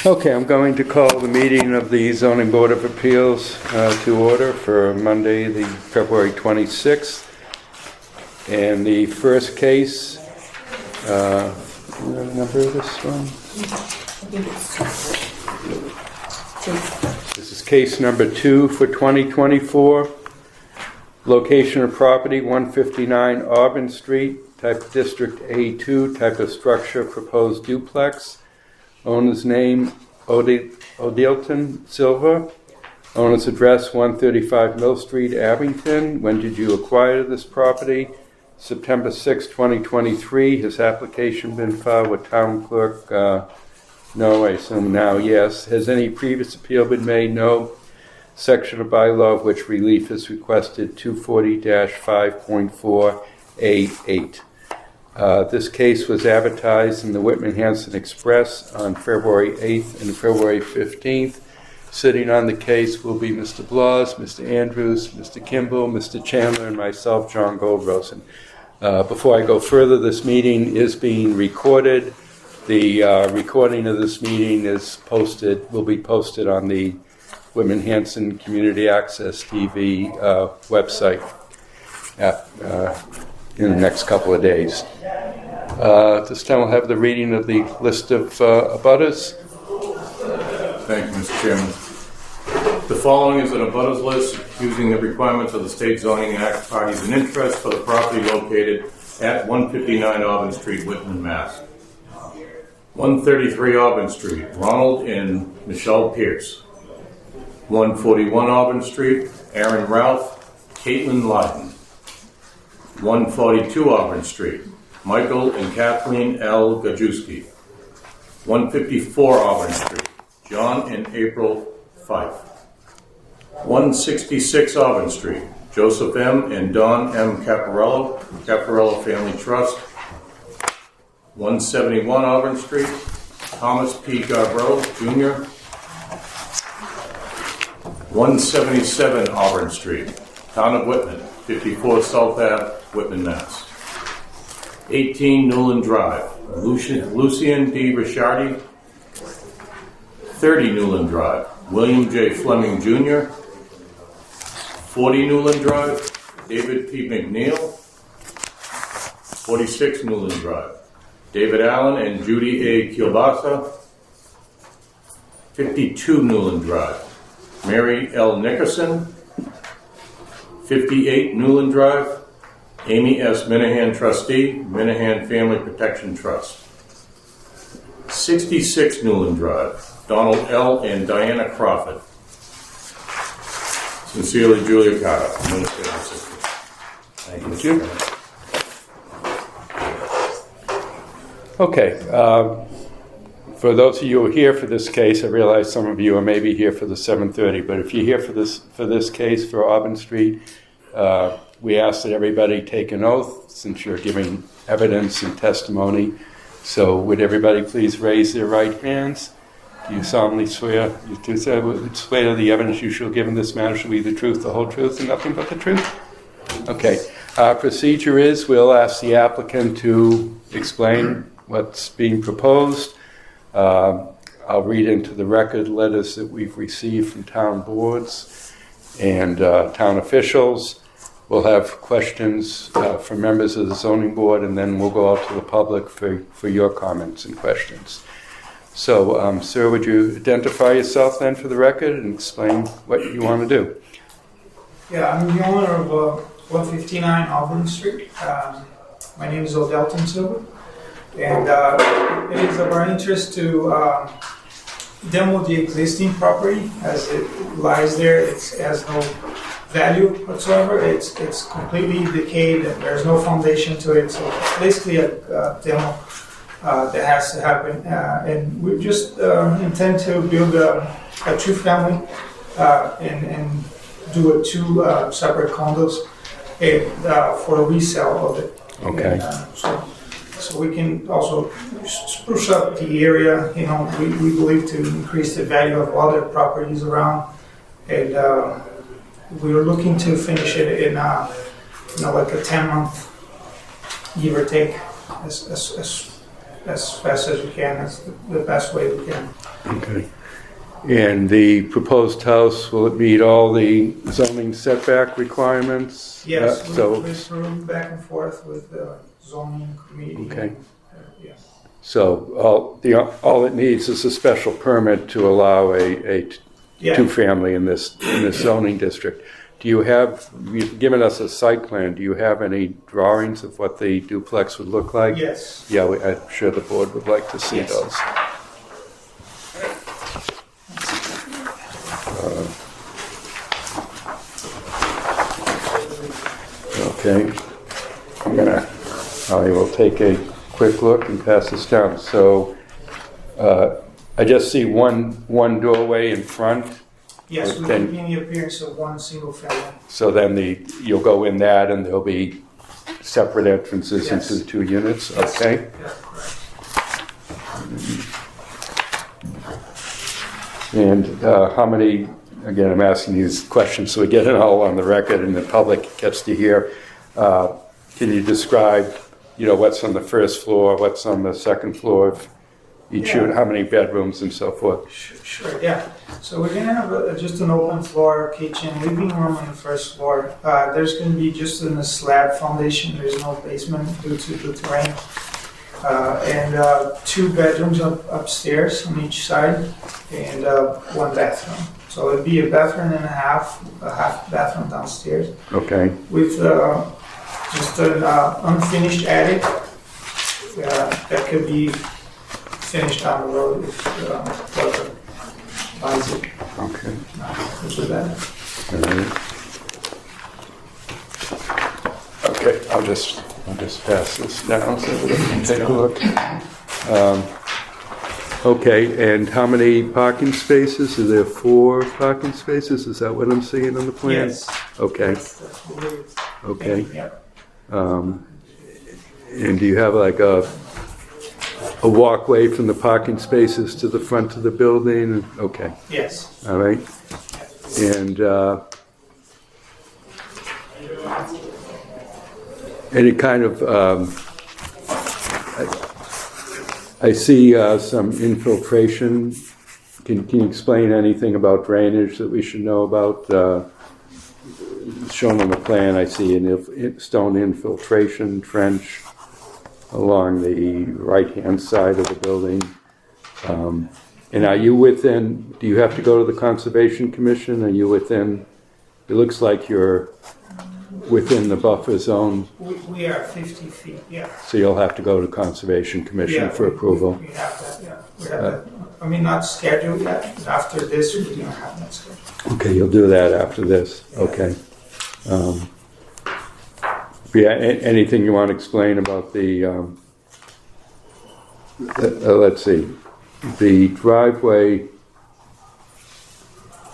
Okay, I'm going to call the meeting of the Zoning Board of Appeals to order for Monday, the February 26th. And the first case, what number is this one? This is case number 2 for 2024. Location of property, 159 Auburn Street, type District A2, type of structure, proposed duplex. Owner's name, Odilton Silva. Owner's address, 135 Mill Street, Abington. When did you acquire this property? September 6, 2023. Has application been filed with town clerk? No, I assume now, yes. Has any previous appeal been made? No. Section of bylaw of which relief is requested, 240-5.4A8. This case was advertised in the Whitman Express on February 8th and February 15th. Sitting on the case will be Mr. Blas, Mr. Andrews, Mr. Kimball, Mr. Chandler, and myself, John Goldrosen. Before I go further, this meeting is being recorded. The recording of this meeting will be posted on the Whitman Hanson Community Access TV website in the next couple of days. This time we'll have the reading of the list of abutters. Thank you, Mr. Chairman. The following is an abutters list using the requirements of the State Zoning Act, parties and interest for the property located at 159 Auburn Street, Whitman, Mass. 133 Auburn Street, Ronald and Michelle Pierce. 141 Auburn Street, Aaron Ralph, Caitlin Lyden. 142 Auburn Street, Michael and Kathleen L. Gajewski. 154 Auburn Street, John and April Fife. 166 Auburn Street, Joseph M. and Don M. Caparello, Caparello Family Trust. 171 Auburn Street, Thomas P. Garbrow, Jr. 177 Auburn Street, Town of Whitman, 54 South Ave, Whitman, Mass. 18 Newland Drive, Lucien D. Ricciardi. 30 Newland Drive, William J. Fleming, Jr. 40 Newland Drive, David P. McNeil. 46 Newland Drive, David Allen and Judy A. Kielbasa. 52 Newland Drive, Mary L. Nickerson. 58 Newland Drive, Amy S. Minahan, trustee, Minahan Family Protection Trust. 66 Newland Drive, Donald L. and Diana Crawford. Sincerely, Julia Carter, Administrative Assistant. Thank you. Okay. For those of you who are here for this case, I realize some of you are maybe here for the 7:30, but if you're here for this case for Auburn Street, we ask that everybody take an oath since you're giving evidence and testimony. So would everybody please raise their right hands? Do you solemnly swear that the evidence you shall give in this matter shall be the truth, the whole truth, and nothing but the truth? Okay. Our procedure is we'll ask the applicant to explain what's being proposed. I'll read into the record letters that we've received from town boards and town officials. We'll have questions from members of the zoning board, and then we'll go out to the public for your comments and questions. So, sir, would you identify yourself then for the record and explain what you want to do? Yeah, I'm the owner of 159 Auburn Street. My name is Odilton Silva. And it is of our interest to demo the existing property as it lies there. It has no value whatsoever. It's completely decayed and there's no foundation to it. So it's basically a demo that has to happen. And we just intend to build a two-family and do two separate condos for a resale of it. Okay. And, so we can also spruce up the area. You know, we believe to increase the value of other properties around, and we are looking to finish it in like a 10-month, give or take, as as fast as we can, as the best way we can. Okay. And the proposed house, will it meet all the zoning setback requirements? Yes, So, we've through back and forth with the zoning committee. Okay. And, yeah. so all it needs is a special permit to allow a Yeah. two-family in this zoning district. You've given us a site plan, do you have any drawings of what the duplex would look like? Yes. Yeah, I'm sure the board would like to see Yes. those. Okay, I will take a quick look and pass this down. So, I just see one doorway in front. Yes, we're Then- keeping the appearance of one single family. So then you'll go in that and there'll be separate entrances Yes. into the two units, Yes. okay? Yeah, correct. And how many, again, I'm asking these questions so we get it all on the record and the public gets to hear. Can you describe, what's on the first floor, what's on the second floor of each Yeah. unit, how many bedrooms and so forth? Sure, yeah. So we're gonna have just an open floor kitchen, living room on the first floor. There's gonna be just in a slab foundation. There's no basement due to the terrain. And two bedrooms upstairs on each side, and one bathroom. So it'd be a bathroom and a half bathroom downstairs Okay, with just an unfinished attic that could be finished down the road if whoever buys it. okay. With that. All right. Okay, I'll just pass this down so we can take a look. Okay, and how many parking spaces? Are there 4 parking spaces? Is that what I'm seeing on the plan? Yes. Okay, That's what it is. okay. Yep. And do you have like a walkway from the parking spaces to the front of the building? Okay, Yes. all right. And any kind of, I see some infiltration. Can you explain anything about drainage that we should know about? Shown on the plan, I see a stone infiltration trench along the right-hand side of the building. And are you within, do you have to go to the Conservation Commission? Are you within, it looks like you're within the buffer zone, We are 50 feet, yeah. so you'll have to go to Conservation Commission Yeah, for approval. We have that, yeah. We have that. I mean, not scheduled yet, but after this, we're gonna have that scheduled. Okay, you'll do that after this, okay. Yeah, anything you want to explain about the, let's see, the driveway,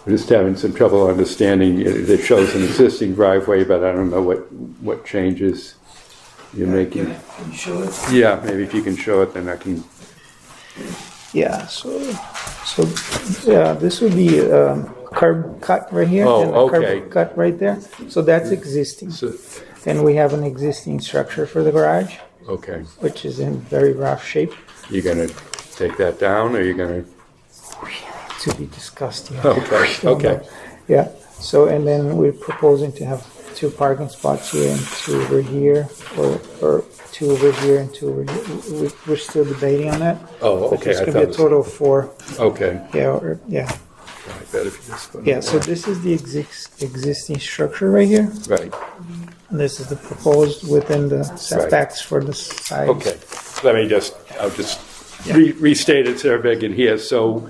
I'm just having some trouble understanding, it shows an existing driveway, but I don't know what changes you're making. Can you show it? Yeah, maybe if you can show it, then I can, Yeah, so yeah, this would be curb cut right here. Oh, and a okay. curb cut right there. So that's existing. so, And we have an existing structure for the garage, okay. which is in very rough shape. You're gonna take that down, or you're gonna, To be discussed. Yeah. okay, okay. Yeah. So and then we're proposing to have 2 parking spots here and 2 over here, or 2 over here and 2 over here. We're still debating on that. Oh, But okay, it's I gonna thought be it a was, total of 4. okay. Yeah. I bet if you just put it Yeah. So there. this is the existing structure right here. Right, And this is the proposed within the setbacks for the sides. okay. I'll just Yeah. restate it so everybody can hear. So,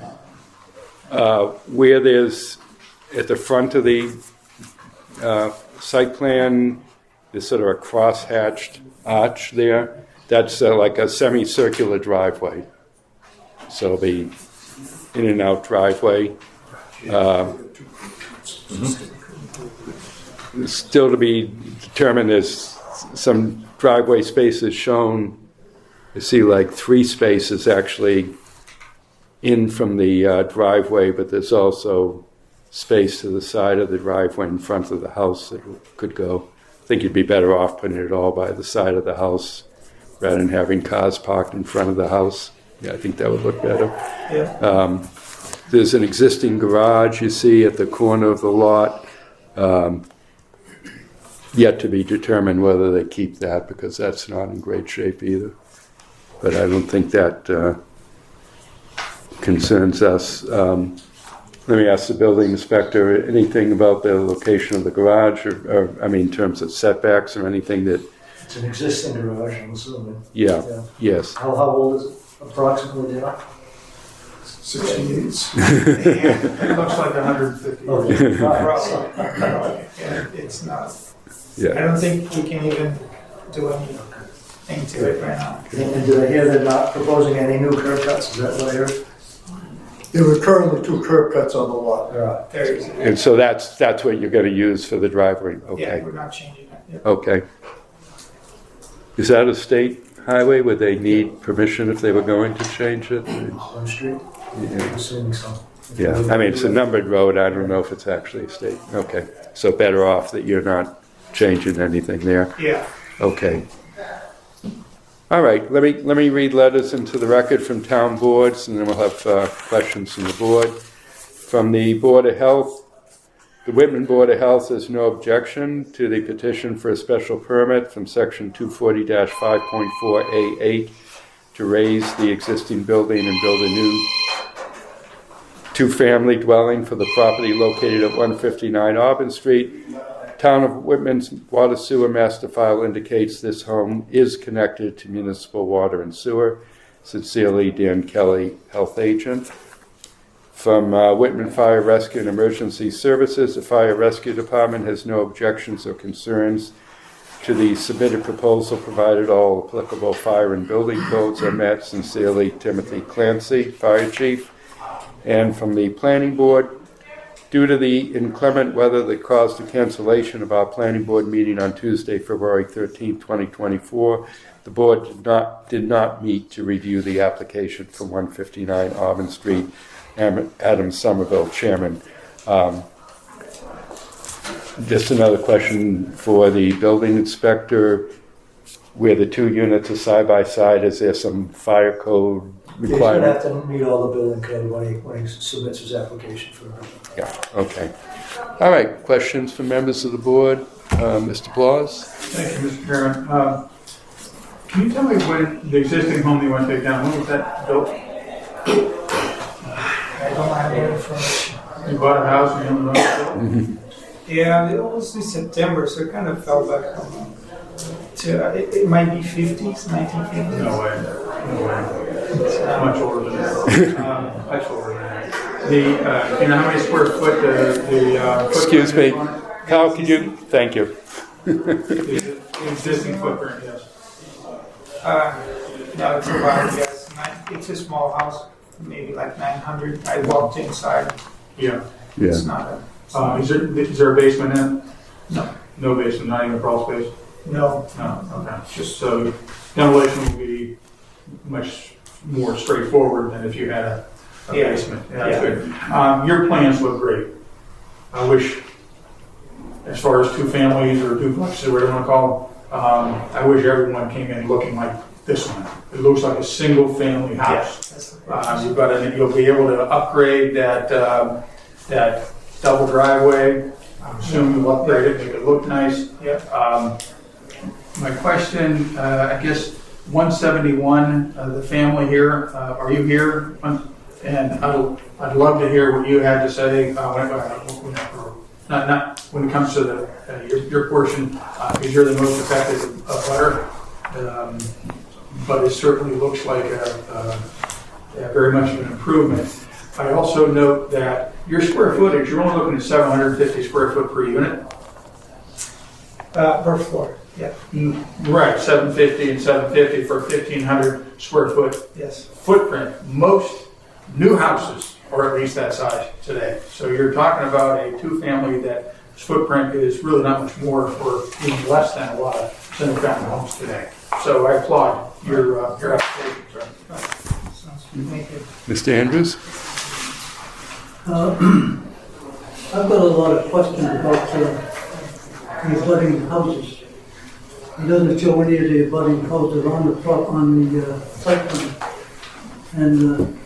where there's, at the front of the site plan, there's sort of a cross-hatched arch there. That's like a semicircular driveway. So it'll be in and out driveway. Still to be determined, there's some driveway spaces shown. I see like 3 spaces actually in from the driveway, but there's also space to the side of the driveway in front of the house that could go. I think you'd be better off putting it all by the side of the house rather than having cars parked in front of the house. Yeah, I think that would look better. Yeah. There's an existing garage you see at the corner of the lot. Yet to be determined whether they keep that, because that's not in great shape either. But I don't think that concerns us. Let me ask the building inspector, anything about the location of the garage, or I mean, in terms of setbacks or anything that, It's an existing garage, I'm assuming. yeah, Yeah. yes. How old is it approximately now? 68. It looks like 150. Okay. Probably. Yeah, it's not. I Yeah. don't think we can even do anything to it right now. And did I hear they're not proposing any new curb cuts? Is that what I heard? There were currently 2 curb cuts on the lot. Right. There is. And so that's what you're going to use for the driveway, Yeah, okay? we're not changing it. Yep. Okay. Is that a state highway? Would they need permission if they were going to change it? On Street? I'm Yeah. assuming so. Yeah, I mean, it's a numbered road, I don't know if it's actually a state. Okay, so better off that you're not changing anything there. Yeah. Okay. All right, let me read letters into the record from town boards, and then we'll have questions from the board. From the Board of Health, the Whitman Board of Health has no objection to the petition for a special permit from section 240-5.4A8 to raise the existing building and build a new two-family dwelling for the property located at 159 Auburn Street. Town of Whitman's water sewer master file indicates this home is connected to municipal water and sewer. Sincerely, Dan Kelly, Health Agent. From Whitman Fire Rescue and Emergency Services, the Fire Rescue Department has no objections or concerns to the submitted proposal, provided all applicable fire and building codes are met. Sincerely, Timothy Clancy, Fire Chief. And from the Planning Board, due to the inclement weather that caused the cancellation of our Planning Board meeting on Tuesday, February 13, 2024, the Board did not meet to review the application for 159 Auburn Street. Adam Somerville, Chairman. Just another question for the building inspector. Where the 2 units are side by side, is there some fire code He's going to requirement? have to meet all the building code when he submits his application for it. Yeah, okay. All right, questions from members of the board? Mr. Blas? Thank you, Mr. Chairman. Can you tell me when the existing home you want to take down, when was that built? I don't have any information. You bought a house and you don't know it's built? Yeah, it was in September, so it kind of fell back to, it might be 50s, 1950s. No way. It's much older than that. Much older than that. You know how many square foot the Excuse me. footprint is on it? Kyle, could you? Thank you. The existing footprint, yes. No, it's about, yes, it's a small house, maybe like 900. I walked inside. Yeah. It's not a, Is there a basement in it? no, No basement, not even a crawl space? no. No, okay. Just so demolition will be much more straightforward than if you had a Yeah. basement. Yeah, Yeah. that's good. Your plans look great. I wish, as far as 2 families or duplexes, or whatever you want to call them, I wish everyone came in looking like this one. It looks like a single family house. That's You'll be able to upgrade that double driveway. I'm assuming you'll upgrade it, make it look nice. Yep. My question, I guess, 171, the family here, are you here? And I'd love to hear what you had to say not when it comes to your portion, because you're the most affected butter. But it certainly looks like very much of an improvement. I also note that your square footage, you're only looking at 750 square foot per unit. per floor, yeah, Right, 750 and 750 for 1,500 square foot yes. footprint. Most new houses are at least that size today. So you're talking about a 2-family that footprint is really not much more for even less than a lot of single-family homes today. So I applaud your application, sir. Sounds good. Thank you. Mr. Andrews? I've got a lot of questions about the flooding houses. It doesn't show any of the abutting houses on the site plan. And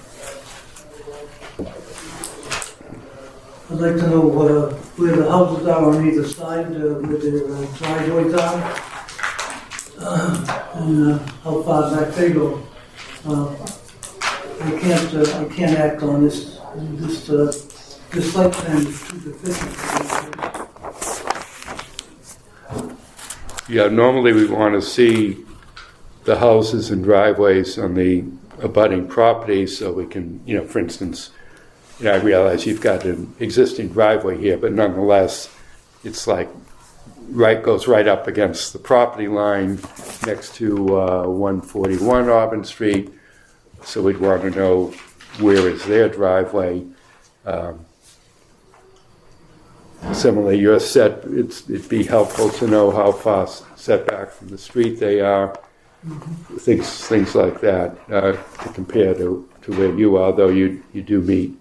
I'd like to know where the houses are on either side, where their driveways are, and how far back they go. I can't act on this site plan is too deficient. Yeah, normally we want to see the houses and driveways on the abutting properties so we can, for instance, I realize you've got an existing driveway here, but nonetheless, it's like goes right up against the property line next to 141 Auburn Street. So we'd want to know where is their driveway. Similarly, you're set. It'd be helpful to know how far set back from the street they are. Things like that to compare to where you are, though you do meet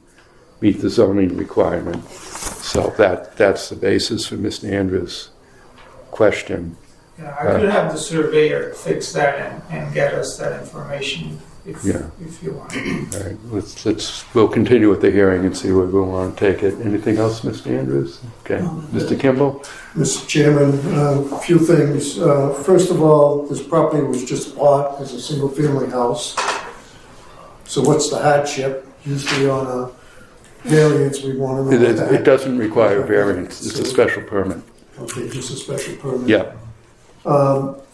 the zoning requirement. So that's the basis for Mr. Andrews' question. Yeah, I could have the surveyor fix that and get us that information if you want. All right, we'll continue with the hearing and see where we want to take it. Anything else, Mr. Andrews? Okay, Mr. Kimball? Mr. Chairman, a few things. First of all, this property was just bought as a single-family house. So what's the hardship? Usually on a variance, we want to know that. It doesn't require variance. It's a special permit. Okay, just a special permit. Yeah.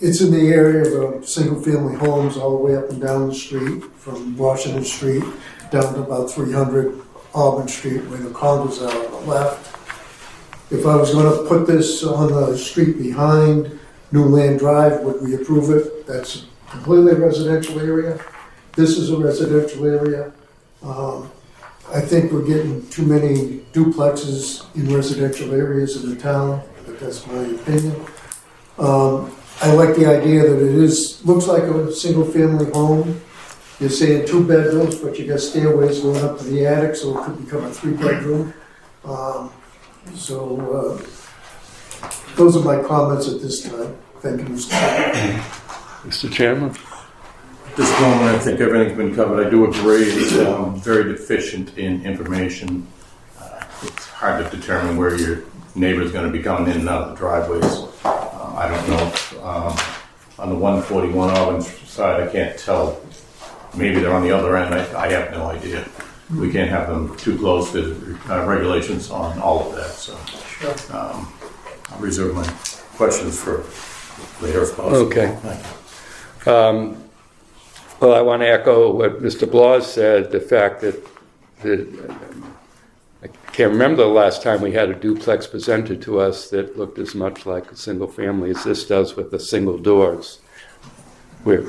It's in the area of single-family homes all the way up and down the street, from Washington Street down to about 300 Auburn Street, where the condos are on the left. If I was going to put this on the street behind Newland Drive, would we approve it? That's a completely residential area. This is a residential area. I think we're getting too many duplexes in residential areas in the town, but that's my opinion. I like the idea that it looks like a single-family home. You're saying 2 bedrooms, but you got stairways going up to the attic, so it could become a 3-bedroom. Those are my comments at this time. Thank you, Mr. Chairman. Mr. Chairman? At this moment, I think everything's been covered. I do agree it's very deficient in information. It's hard to determine where your neighbor's going to be coming in and out of the driveways. I don't know if, on the 141 Auburn side, I can't tell. Maybe they're on the other end. I have no idea. We can't have them too close to regulations on all of that. So I'll reserve my questions for later if possible. Okay. Well, I want to echo what Mr. Blas said, the fact that I can't remember the last time we had a duplex presented to us that looked as much like a single family as this does with the single doors. We're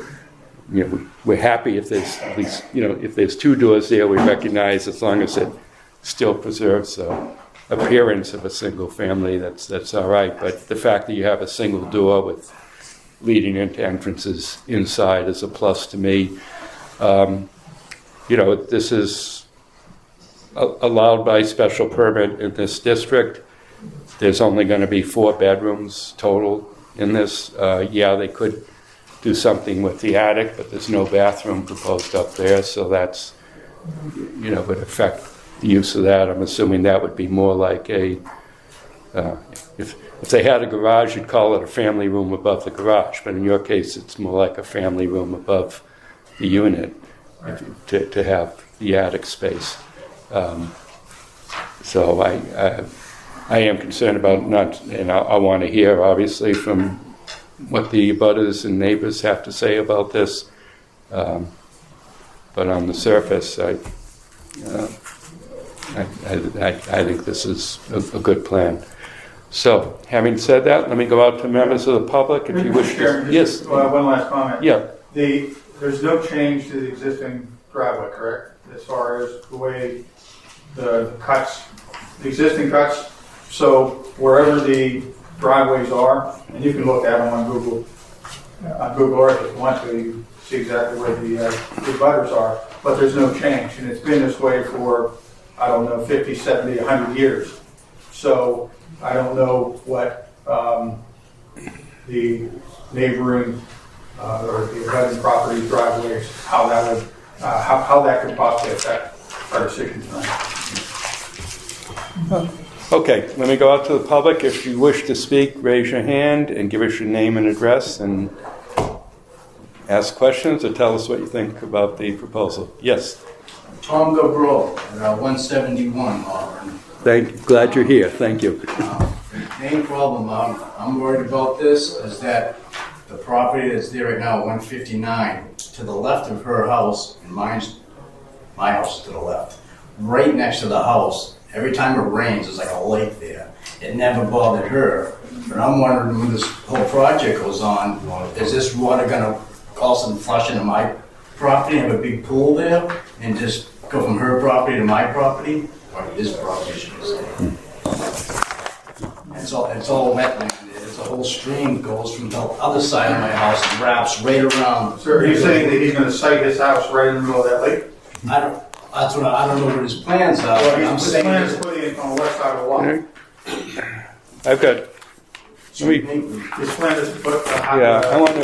happy if there's at least, if there's 2 doors there, we recognize as long as it still preserves the appearance of a single family, that's all right. But the fact that you have a single door with leading into entrances inside is a plus to me. This is allowed by special permit in this district. There's only going to be 4 bedrooms total in this. They could do something with the attic, but there's no bathroom proposed up there, so that's, would affect the use of that. I'm assuming that would be more like if they had a garage, you'd call it a family room above the garage, but in your case, it's more like a family room above the unit to have the attic space. So I am concerned about and I want to hear, obviously, from what the abutters and neighbors have to say about this. But on the surface, I think this is a good plan. So, having said that, let me go out to members of the public if you wish to. Yes. One last comment. Yeah. There's no change to the existing driveway, correct? As far as the way the existing cuts. So wherever the driveways are, and you can look at them on Google Earth if you want to, you see exactly where the butters are. But there's no change, and it's been this way for, 50, 70, 100 years. So I don't know what the neighboring or the abutting property driveways, how that would, how that could possibly affect our decision tonight. Okay, let me go out to the public. If you wish to speak, raise your hand and give us your name and address and ask questions or tell us what you think about the proposal. Yes. Tom Gabro, 171 Auburn. Glad you're here. Thank you. The main problem I'm worried about this is that the property that's there right now, 159, to the left of her house, and my house is to the left, right next to the house, every time it rains, there's like a lake there. It never bothered her. But I'm wondering when this whole project goes on, is this water gonna all of a sudden flush into my property, have a big pool there, and just go from her property to my property? Or his property, should I say. It's all wetland. It's a whole stream goes from the other side of my house and wraps right around. So are you saying that he's gonna site his house right in the middle of that lake? I don't know what his plans are. Well, but I'm his saying plan is putting it on the west side of the lot. I've got. His plan is to put the house. Yeah, I want to.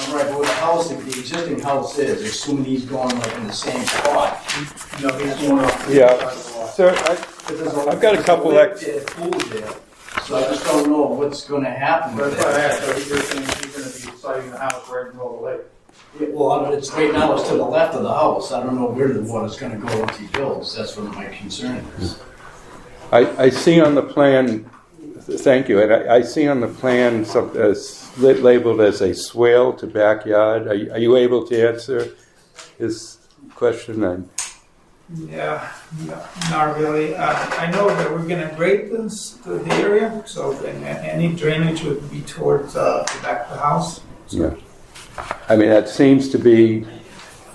I'm right, but the existing house is, assuming he's going like in the same spot. No, he's going off the Yeah. side of the lot. Sir, I've got a couple pool there, so I just don't know what's going to happen with That's why I that. asked, so you're saying he's gonna be siting the house right in the middle of the lake? Well, it's right now it's to the left of the house. I don't know where the water's going to go once he builds. That's what my concern is. I see on the plan. Thank you. And I see on the plan something labeled as a swale to backyard. Are you able to answer his question? Yeah, no, not really. I know that we're gonna grade the area, so any drainage would be towards the back of the house. Yeah. I mean, that seems to be,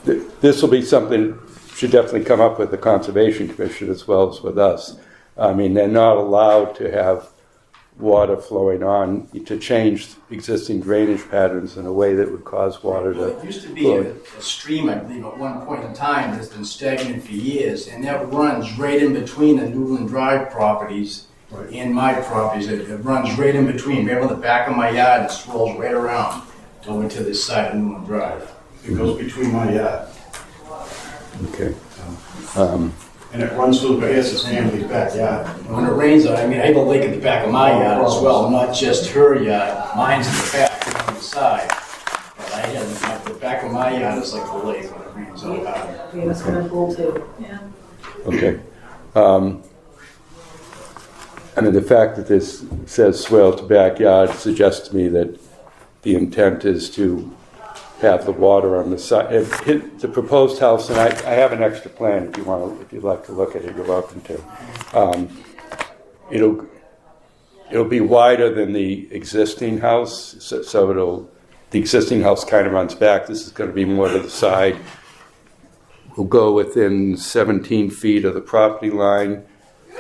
this will be something should definitely come up with the Conservation Commission as well as with us. I mean, they're not allowed to have water flowing on to change existing drainage patterns in a way that would cause water Well, to it used to be a stream, I believe, at one point in time that's been stagnant for years, and that runs right in between the Newland Drive properties and my properties. It runs right in between, right on the back of my yard, and swirls right around over to this side of Newland Drive. It goes between my yard. Okay. And it runs through his family's backyard. When it rains, I mean, I have a lake at the back of my yard as well, not just her yard. Mine's in the back, on the side. But I have, like, the back of my yard is like the lake when it rains out. Yeah, that's kind of cool too. Yeah. Okay. I mean, the fact that this says swale to backyard suggests to me that the intent is to have the water on the side. The proposed house, and I have an extra plan if you'd like to look at it, you're welcome to. It'll be wider than the existing house, so the existing house kind of runs back. This is going to be more to the side. We'll go within 17 feet of the property line,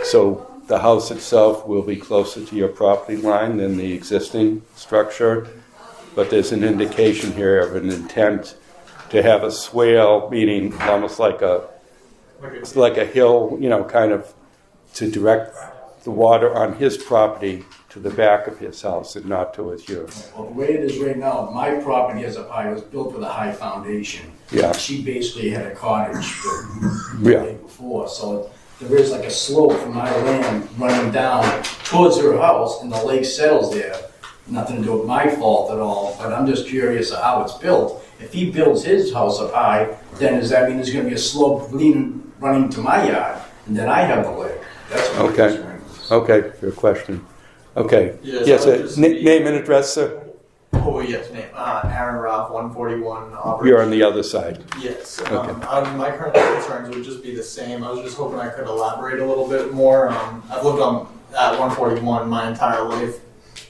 so the house itself will be closer to your property line than the existing structure. But there's an indication here of an intent to have a swale, meaning almost like a hill, kind of to direct the water on his property to the back of his house and not towards yours. Well, the way it is right now, my property was built with a high foundation. Yeah. She basically had a cottage Yeah. before, so there is like a slope from my land running down towards her house, and the lake settles there. Nothing to do with my fault at all, but I'm just curious of how it's built. If he builds his house up high, then does that mean there's going to be a slope running to my yard, and then I have the lake? That's what I'm concerned with. Okay, your question. Okay. Yes, Name and address, sir. Oh, yes, name. Aaron Roth, 141 Auburn. You're on the other side. Yes. Okay. My current concerns would just be the same. I was just hoping I could elaborate a little bit more. I've lived at 141 my entire life,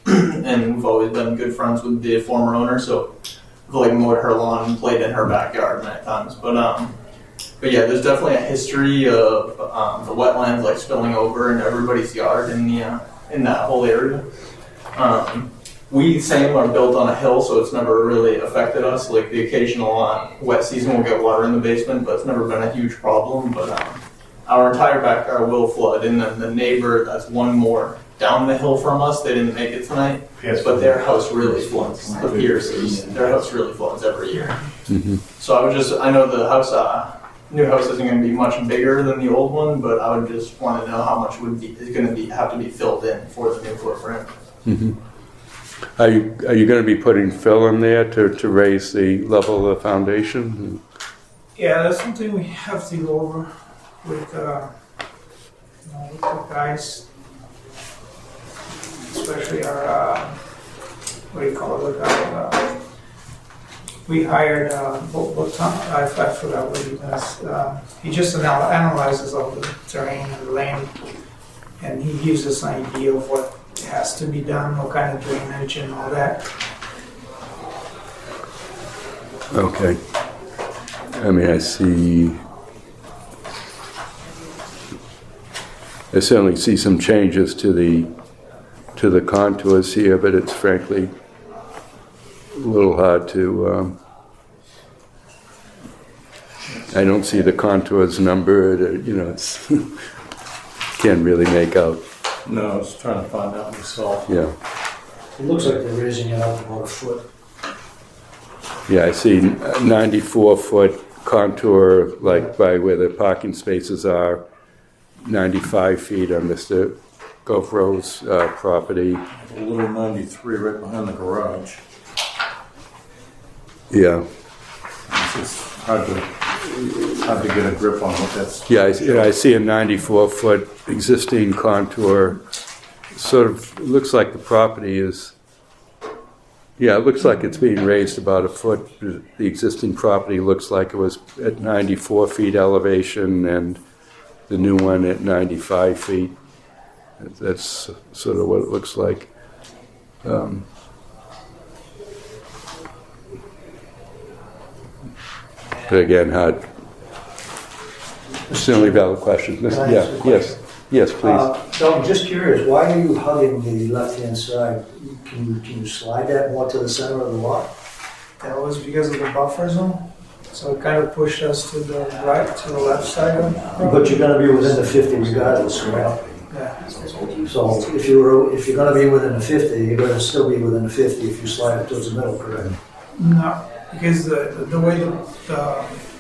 and we've always been good friends with the former owner, so I've mowed her lawn and played in her backyard many times. But yeah, there's definitely a history of the wetlands spilling over in everybody's yard in that whole area. We are built on a hill, so it's never really affected us. The occasional wet season, we'll get water in the basement, but it's never been a huge problem. But our entire backyard will flood, and then the neighbor that's one more down the hill from us. They didn't make it tonight, but their house really floods. The Pierces, their house really floods every year. Mhm. So I know the house, new house isn't going to be much bigger than the old one, but I would just want to know how much is going to have to be filled in for the new footprint. Mhm. Are you going to be putting fill in there to raise the level of the foundation? Yeah, that's something we have to go over with, with the guys, especially our, what do you call it, the guy, we hired, I forgot what he does. He just analyzes all the terrain and the land, and he gives us an idea of what has to be done, what kind of drainage and all that. Okay. I mean, I certainly see some changes to the contours here, but it's frankly a little hard to. I don't see the contours numbered. It's can't really make out. No, I was trying to find out myself. Yeah, It looks like they're raising it up about a foot. yeah. I see 94-foot contour, like by where the parking spaces are. 95 feet on Mr. Gofro's property. A little 93 right behind the garage. Yeah. It's just hard to get a grip on what that's. Yeah, I see a 94-foot existing contour. Sort of looks like the property is. Yeah, it looks like it's being raised about a foot. The existing property looks like it was at 94 feet elevation, and the new one at 95 feet. That's sort of what it looks like. But again, hard. Certainly valid question. Can I Yeah, ask a question? yes, please. So I'm just curious, why are you hugging the left-hand side? Can you slide that more to the center of the lot? That was because of the buffer zone, so it kind of pushed us to the right, to the left side of the But property. you're gonna be within the 50 regardless, correct? Yeah. So if you're gonna be within the 50, you're gonna still be within the 50 if you slide it towards the middle, correct? No, because the way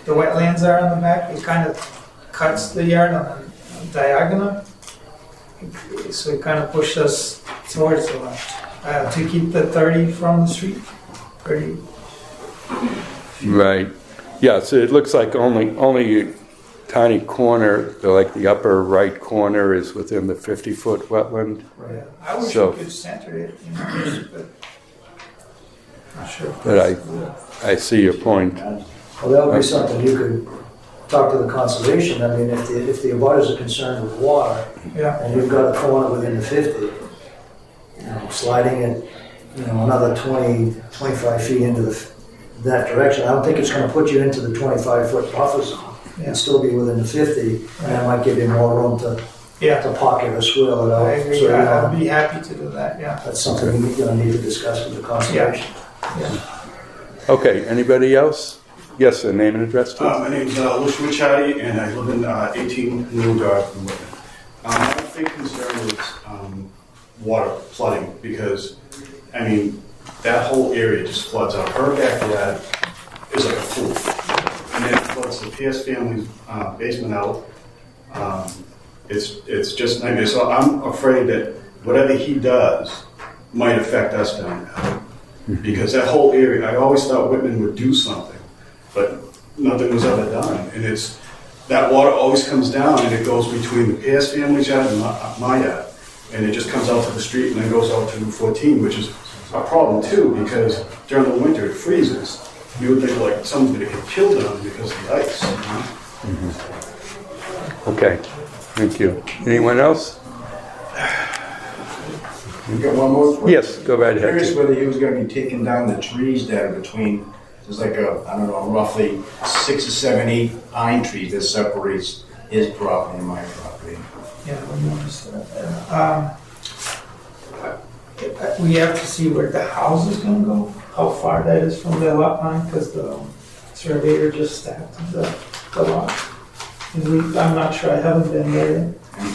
the wetlands are in the back, it kind of cuts the yard on a diagonal. So it kind of pushed us towards the left, to keep the 30 from the street, 30. Right. Yeah, so it looks like only a tiny corner, like the upper right corner is within the 50-foot wetland. Yeah. I wish So- we could center it, but not sure. But I see your point. Well, that would be something you could talk to the conservation. I mean, if the abutters are concerned with water, Yeah. and you've got a corner within the 50, sliding it, another 20, 25 feet into that direction, I don't think it's gonna put you into the 25-foot buffer zone. Yeah. You'd still be within the 50, and that might give you more room to Yeah. pocket or swirl it out. I agree. So, I'd be happy to do that. Yeah. that's something you're gonna need to discuss with the conservation. Okay, anybody else? Yes, sir, name and address, please. My name's Lush Wichati, and I live in 18 New Drive in Whitman. My big concern is water flooding, because, I mean, that whole area just floods out. Her backyard is like a pool, and then it floods the Pierce family's basement out. It's just nightmare. So I'm afraid that whatever he does might affect us down there, because that whole area, I always thought Whitman would do something, but nothing was ever done. And it's, that water always comes down and it goes between the Pierce family's yard and my yard. And it just comes out to the street and then goes out to Route 14, which is a problem too, because during the winter it freezes. You would think like someone's gonna get killed down there because of the ice. Okay, thank you. Anyone else? You got one more? Yes, go right ahead. Curious whether he was gonna be taking down the trees that are between, there's like I don't know, roughly 6 or 7, 8 pine trees that separates his property and my property. Yeah, we noticed that. We have to see where the house is gonna go, how far that is from the lot line, because the surveyor just stacked the lot. And I'm not sure, I haven't been there yet.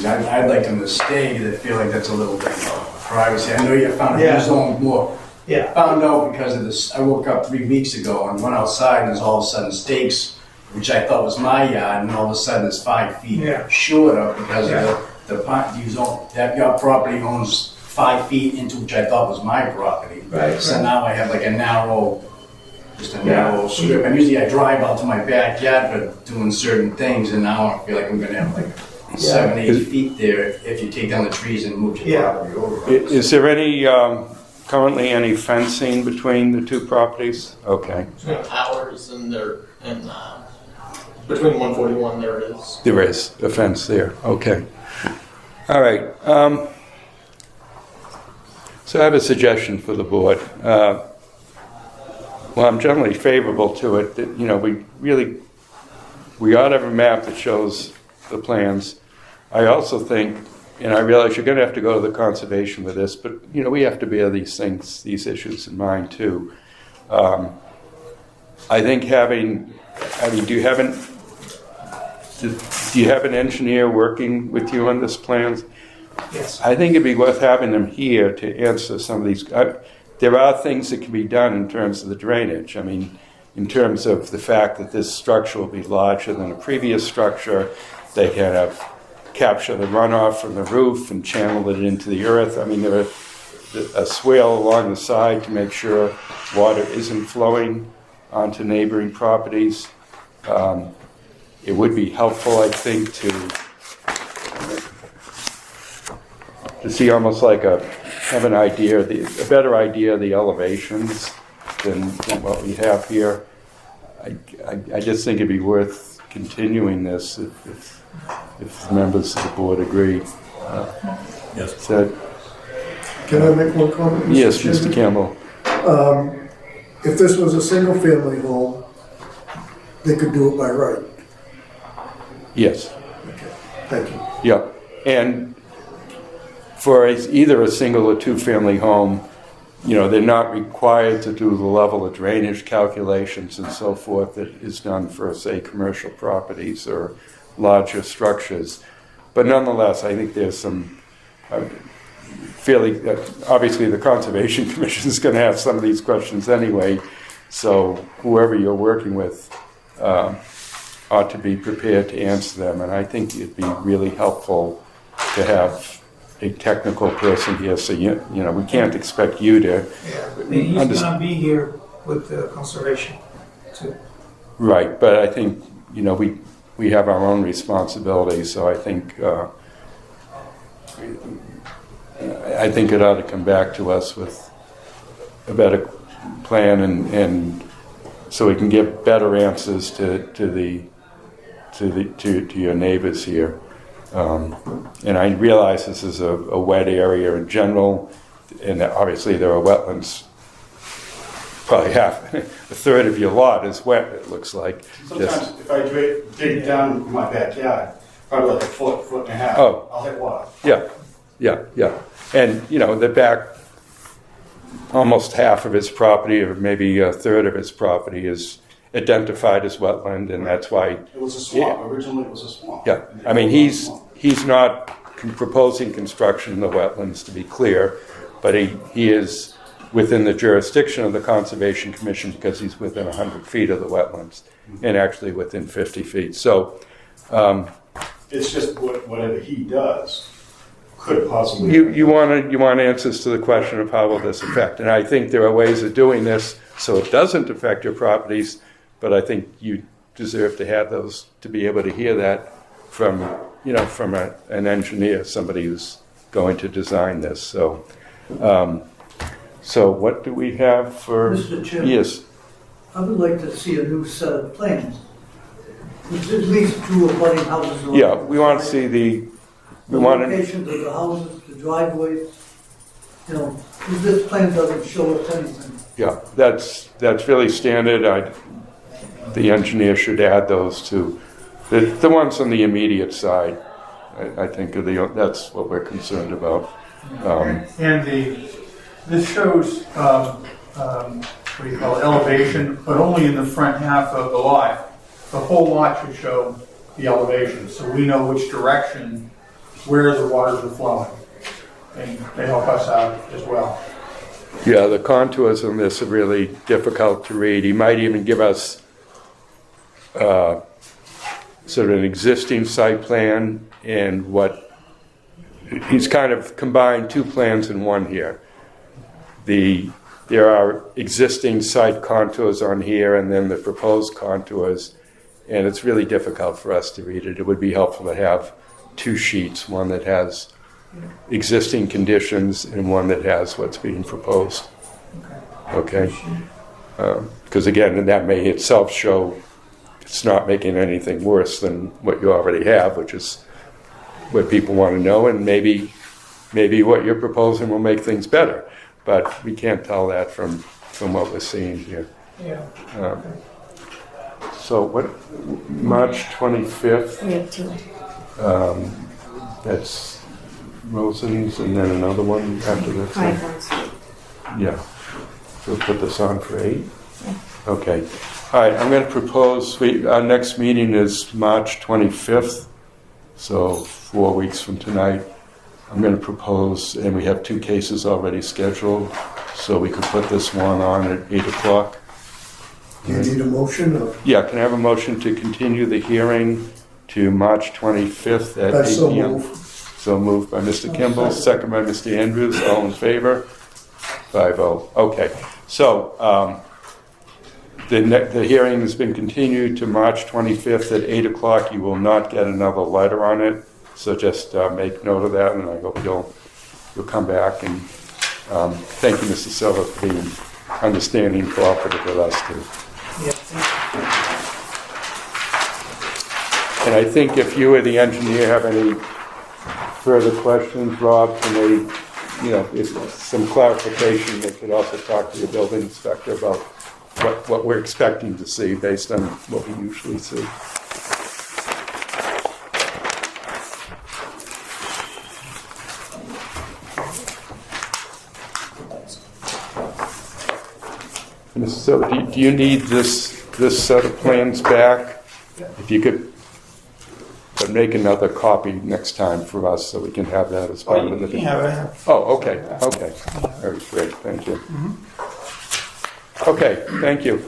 I'd like them to stay, because I feel like that's a little bit of privacy. I know you found a new zone more. Yeah. Found out because of this, I woke up 3 weeks ago and went outside and there's all of a sudden stakes, which I thought was my yard, and all of a sudden it's 5 feet shorter because of the part you zone, that your property owns 5 feet into which I thought was my property. Right. So now I have like a narrow strip. And usually I drive out to my backyard for doing certain things, and now I feel like I'm gonna have like 7, 8 feet there if you take down the trees and move your property over. Is there any, currently any fencing between the two properties? Okay. Between ours and between 141 there is. There is a fence there, okay. All right. So I have a suggestion for the board. Well, I'm generally favorable to it. That, we ought to have a map that shows the plans. I also think, and I realize you're going to have to go to the conservation with this, but we have to bear these issues in mind too. I think do you have an engineer working with you on this plans? Yes. I think it'd be worth having them here to answer some of these. There are things that can be done in terms of the drainage. I mean, in terms of the fact that this structure will be larger than a previous structure, they can have capture the runoff from the roof and channel it into the earth. I mean, there are a swale along the side to make sure water isn't flowing onto neighboring properties. It would be helpful, I think, to see almost like have an idea, a better idea of the elevations than what we have here. I just think it'd be worth continuing this if members of the board agree. Yes. Can I make one comment? Yes, Mr. Campbell. If this was a single-family home, they could do it by right. Yes. Okay, thank you. Yeah, and for either a single or two-family home, they're not required to do the level of drainage calculations and so forth that is done for, say, commercial properties or larger structures. But nonetheless, I think there's some obviously the Conservation Commission is going to have some of these questions anyway, so whoever you're working with ought to be prepared to answer them. And I think it'd be really helpful to have a technical person here, so we can't expect you to. Yeah, he's going to be here with the conservation too. Right, but I think we have our own responsibilities, so I think it ought to come back to us with a better plan, and so we can get better answers to your neighbors here. And I realize this is a wet area in general, and obviously there are wetlands. Probably a third of your lot is wet, it looks like. Sometimes if I dig down in my backyard, probably like a foot and a half, I'll hit water. Yeah. And, the back, almost half of his property, or maybe a third of his property, is identified as wetland, and that's why. It was a swamp. Originally it was a swamp. Yeah, I mean, he's not proposing construction in the wetlands, to be clear, but he is within the jurisdiction of the Conservation Commission because he's within 100 feet of the wetlands, and actually within 50 feet. So it's just whatever he does could possibly. You want answers to the question of how will this affect, and I think there are ways of doing this so it doesn't affect your properties. But I think you deserve to have those, to be able to hear that from an engineer, somebody who's going to design this. So, so what do we have for? Mr. Chairman. Yes. I would like to see a new set of plans. With at least two abutting houses. Yeah, we want to see the locations of the houses, the driveways. This plan doesn't show us anything. Yeah, that's really standard. The engineer should add those to the ones on the immediate side. I think that's what we're concerned about. This shows what do you call it, elevation, but only in the front half of the lot. The whole lot should show the elevation, so we know which direction where the waters are flowing. And they help us out as well. Yeah, the contours on this are really difficult to read. He might even give us sort of an existing site plan and what he's kind of combined two plans in one here. There are existing site contours on here and then the proposed contours, and it's really difficult for us to read it. It would be helpful to have two sheets, one that has existing conditions and one that has what's being proposed. Okay? Because again, that may itself show it's not making anything worse than what you already have, which is what people want to know, and maybe what you're proposing will make things better. But we can't tell that from what we're seeing here. Yeah. So what, March 25th, We have two. that's Rosen's, and then another one after this? High Street. Yeah. So we'll put this on for 8? Okay. All right, I'm going to propose, our next meeting is March 25th, so 4 weeks from tonight. I'm going to propose, and we have 2 cases already scheduled, so we could put this one on at 8 o'clock. Do you need a motion? Or? Yeah, can I have a motion to continue the hearing to March 25th at 8 So p.m.? moved. So moved by Mr. Kimball, second by Mr. Andrews. All in favor? 5-0. Okay. So the hearing has been continued to March 25th at 8 o'clock. You will not get another letter on it. So just make note of that, and I hope you'll come back. And thank you, Mr. Silva, for being understanding and cooperative with us, too. And I think if you or the engineer have any further questions, Rob, can they, if some clarification, they could also talk to the building inspector about what we're expecting to see based on what we usually see. So do you need this set of plans back? If you could make another copy next time for us so we can have that as part of the... Oh, okay. Very great. Thank you. Okay, thank you.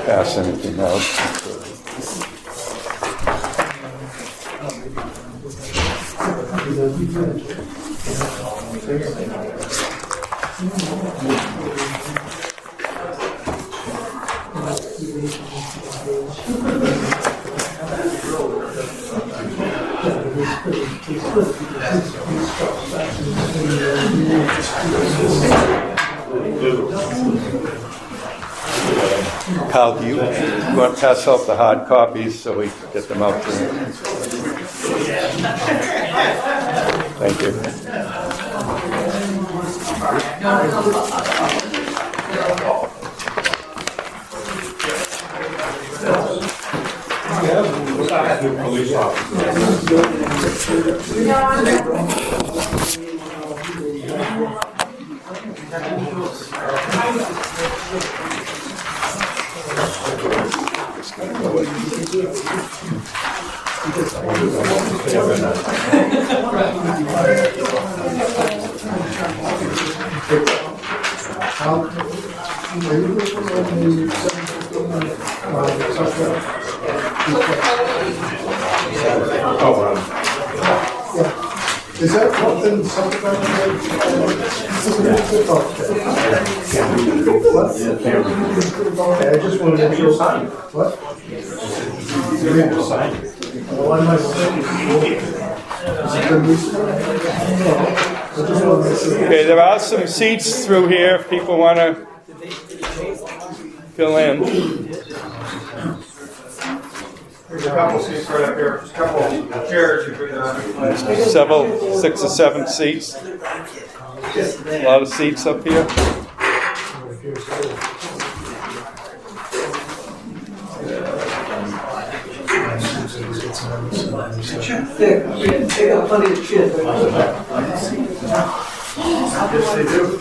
Pass anything out. Kyle, do you want to pass out the hard copies so we can get them out to you? Thank you. Is that what been subdivided? Okay, I just wanted to make sure. What? You have to sign it. Well, I might Okay, there are some seats through here if people want to fill in. There's a couple seats right up here, just a couple chairs you could, Several, 6 or 7 seats. A lot of seats up here. They got plenty of shit. yes, they do.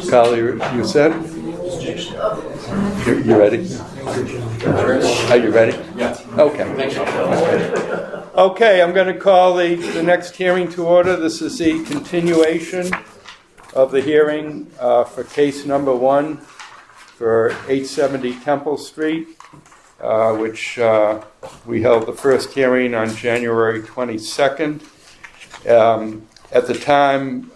Carl, you set? You ready? Are you ready? Yeah. Okay. Okay, I'm going to call the next hearing to order. This is the continuation of the hearing for case number 1 for 870 Temple Street, which we held the first hearing on January 22nd. At the time,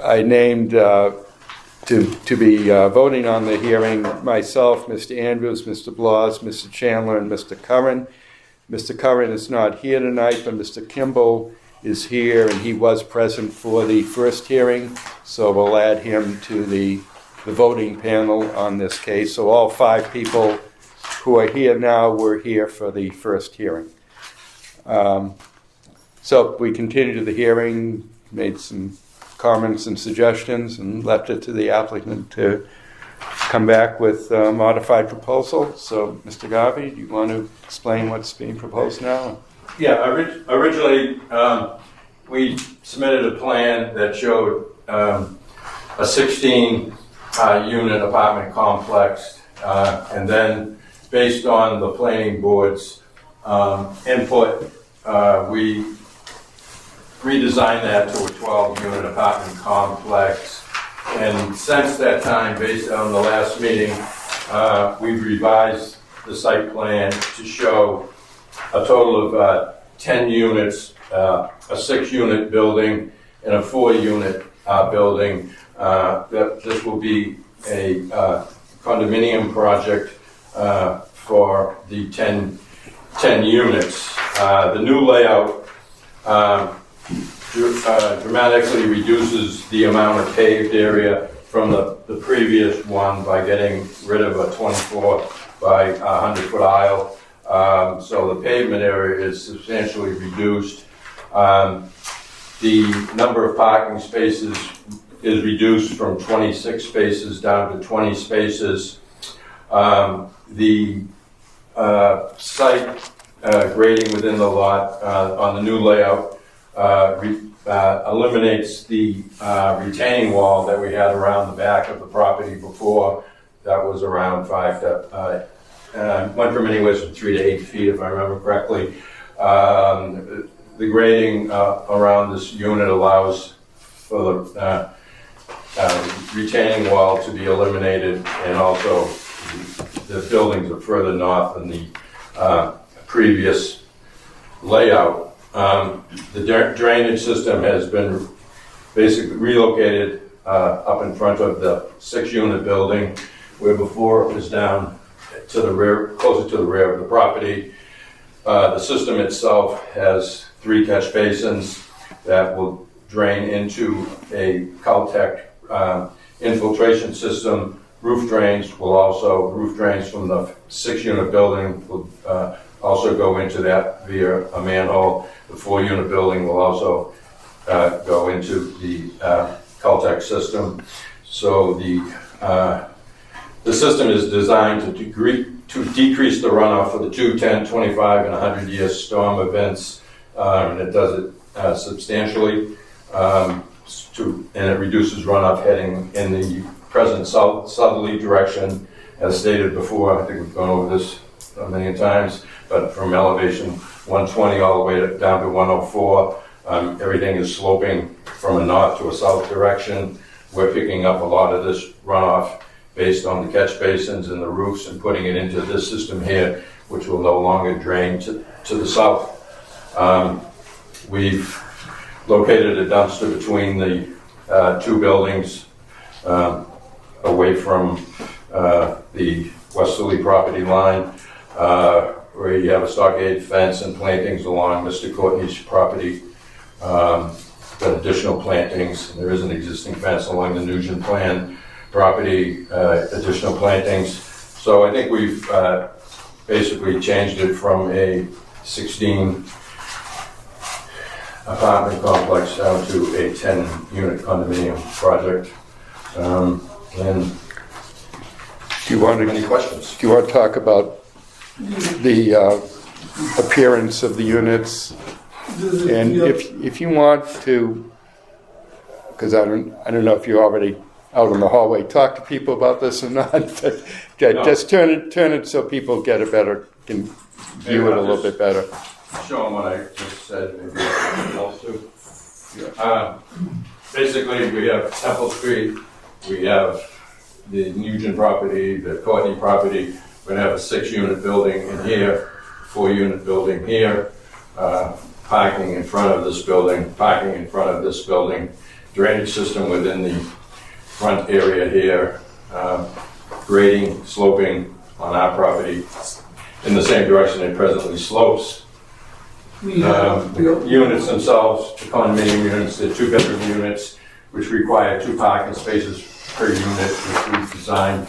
I named to be voting on the hearing myself, Mr. Andrews, Mr. Blas, Mr. Chandler, and Mr. Curran. Mr. Curran is not here tonight, but Mr. Kimball is here, and he was present for the first hearing, so we'll add him to the voting panel on this case. So all 5 people who are here now were here for the first hearing. So we continued the hearing, made some comments and suggestions, and left it to the applicant to come back with a modified proposal. So, Mr. Garvey, do you want to explain what's being proposed now? Yeah, originally we submitted a plan that showed a 16-unit apartment complex, and then based on the planning board's input, we redesigned that to a 12-unit apartment complex. And since that time, based on the last meeting, we've revised the site plan to show a total of 10 units, a 6-unit building, and a 4-unit building. This will be a condominium project for the 10 units. The new layout dramatically reduces the amount of paved area from the previous one by getting rid of a 24 by 100-foot aisle. So the pavement area is substantially reduced. The number of parking spaces is reduced from 26 spaces down to 20 spaces. The site grading within the lot on the new layout eliminates the retaining wall that we had around the back of the property before. That was around 5 to, went from anywhere from 3 to 8 feet, if I remember correctly. The grading around this unit allows for the retaining wall to be eliminated, and also the buildings are further north than the previous layout. The drainage system has been basically relocated up in front of the 6-unit building, where before it was down to the rear, closer to the rear of the property. The system itself has 3 catch basins that will drain into a Caltech infiltration system. Roof drains from the 6-unit building will also go into that via a manhole. The 4-unit building will also go into the Caltech system. So the system is designed to decrease the runoff for the 2, 10, 25, and 100-year storm events, and it does it substantially, and it reduces runoff heading in the present southerly direction, as stated before. I think we've gone over this a million times, but from elevation 120 all the way down to 104, everything is sloping from a north to a south direction. We're picking up a lot of this runoff based on the catch basins and the roofs and putting it into this system here, which will no longer drain to the south. We've located a dumpster between the two buildings away from the westerly property line, where you have a stockade fence and plantings along Mr. Courtney's property. Got additional plantings. There is an existing fence along the Nugent Plan property, additional plantings. So I think we've basically changed it from a 16 apartment complex down to a 10-unit condominium project. And Do you want any questions? to talk about the appearance of the units? And if you want to, because I don't know if you're already out in the hallway, talk to people about this or not, but just turn it so people can view it a little bit better. Show them what I just said, maybe anything else too. Basically, we have Temple Street, we have the Nugent property, the Courtney property. We're gonna have a 6-unit building in here, 4-unit building here, parking in front of this building, parking in front of this building, drainage system within the front area here, grading, sloping on our property in the same direction it presently slopes. The units themselves, the condominium units, they're 2-bedroom units, which require 2 parking spaces per unit, which we've designed.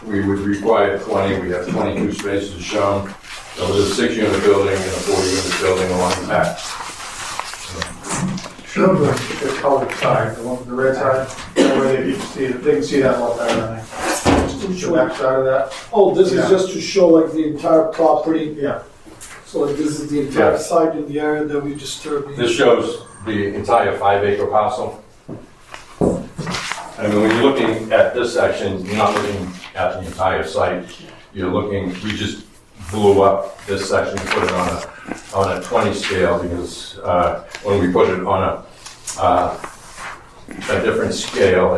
We would require 20, we have 22 spaces shown. So there's a 6-unit building and a 4-unit building along the back. Show the colored side, the one with the red side, that way they can see that a lot better than the back side of that. Oh, this Yeah. is just to show like the entire property. Yeah. So like this is the entire Yeah. side in the area that we disturbed. This shows the entire 5-acre parcel. I mean, when you're looking at this section, you're not looking at the entire site. You're looking, we just blew up this section, put it on a 20 scale because when we put it on a different scale,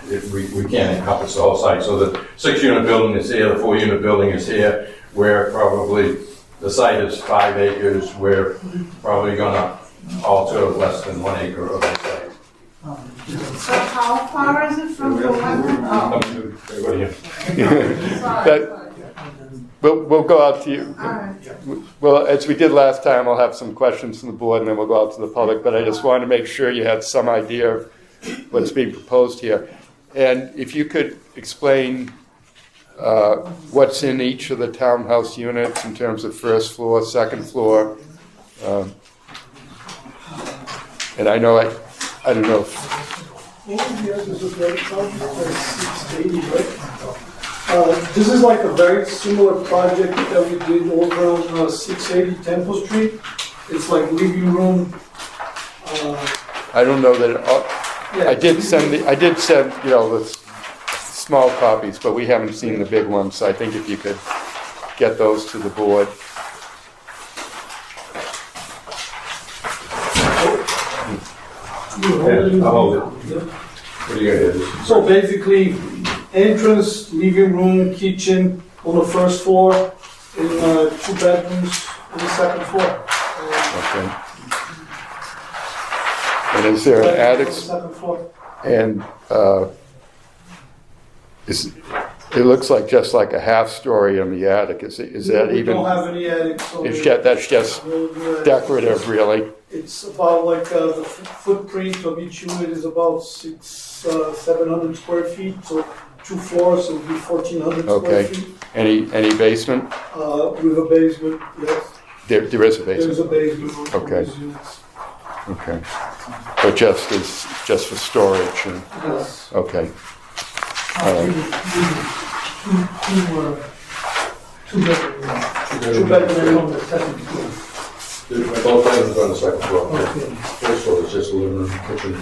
we can't encompass the whole site. So the 6-unit building is here, the 4-unit building is here, where probably the site is 5 acres. We're probably gonna alter less than 1 acre of the site. So how far is it from the Whitman? Oh, sorry. We'll go out to you. All right. Well, as we did last time, I'll have some questions from the board and then we'll go out to the public, but I just wanted to make sure you had some idea of what's being proposed here. And if you could explain what's in each of the townhouse units in terms of first floor, second floor. And I know I don't know if This is like a very similar project that we did over on 680 Temple Street. It's like living room. I don't know that Yeah. I did send the small copies, but we haven't seen the big ones, so I think if you could get those to the board. I'll hold it. What do you got here? So basically, entrance, living room, kitchen on the first floor, and 2 bedrooms on the second floor. Okay. And is there an attic? On the second floor. And it looks like just like a half story in the attic. Is that We even? don't have any attic. So That's just decorative, really. It's about like the footprint of each unit is about 700 square feet. So 2 floors, so it would be 1,400 square Okay. feet. Any basement? With a basement, yes. There is a There's basement. a basement on Okay. these units. Okay. But just for storage and, Yes. okay. All right. Two bedroom on the second floor. Both items on the second floor. Okay. First floor is just a living room, kitchen.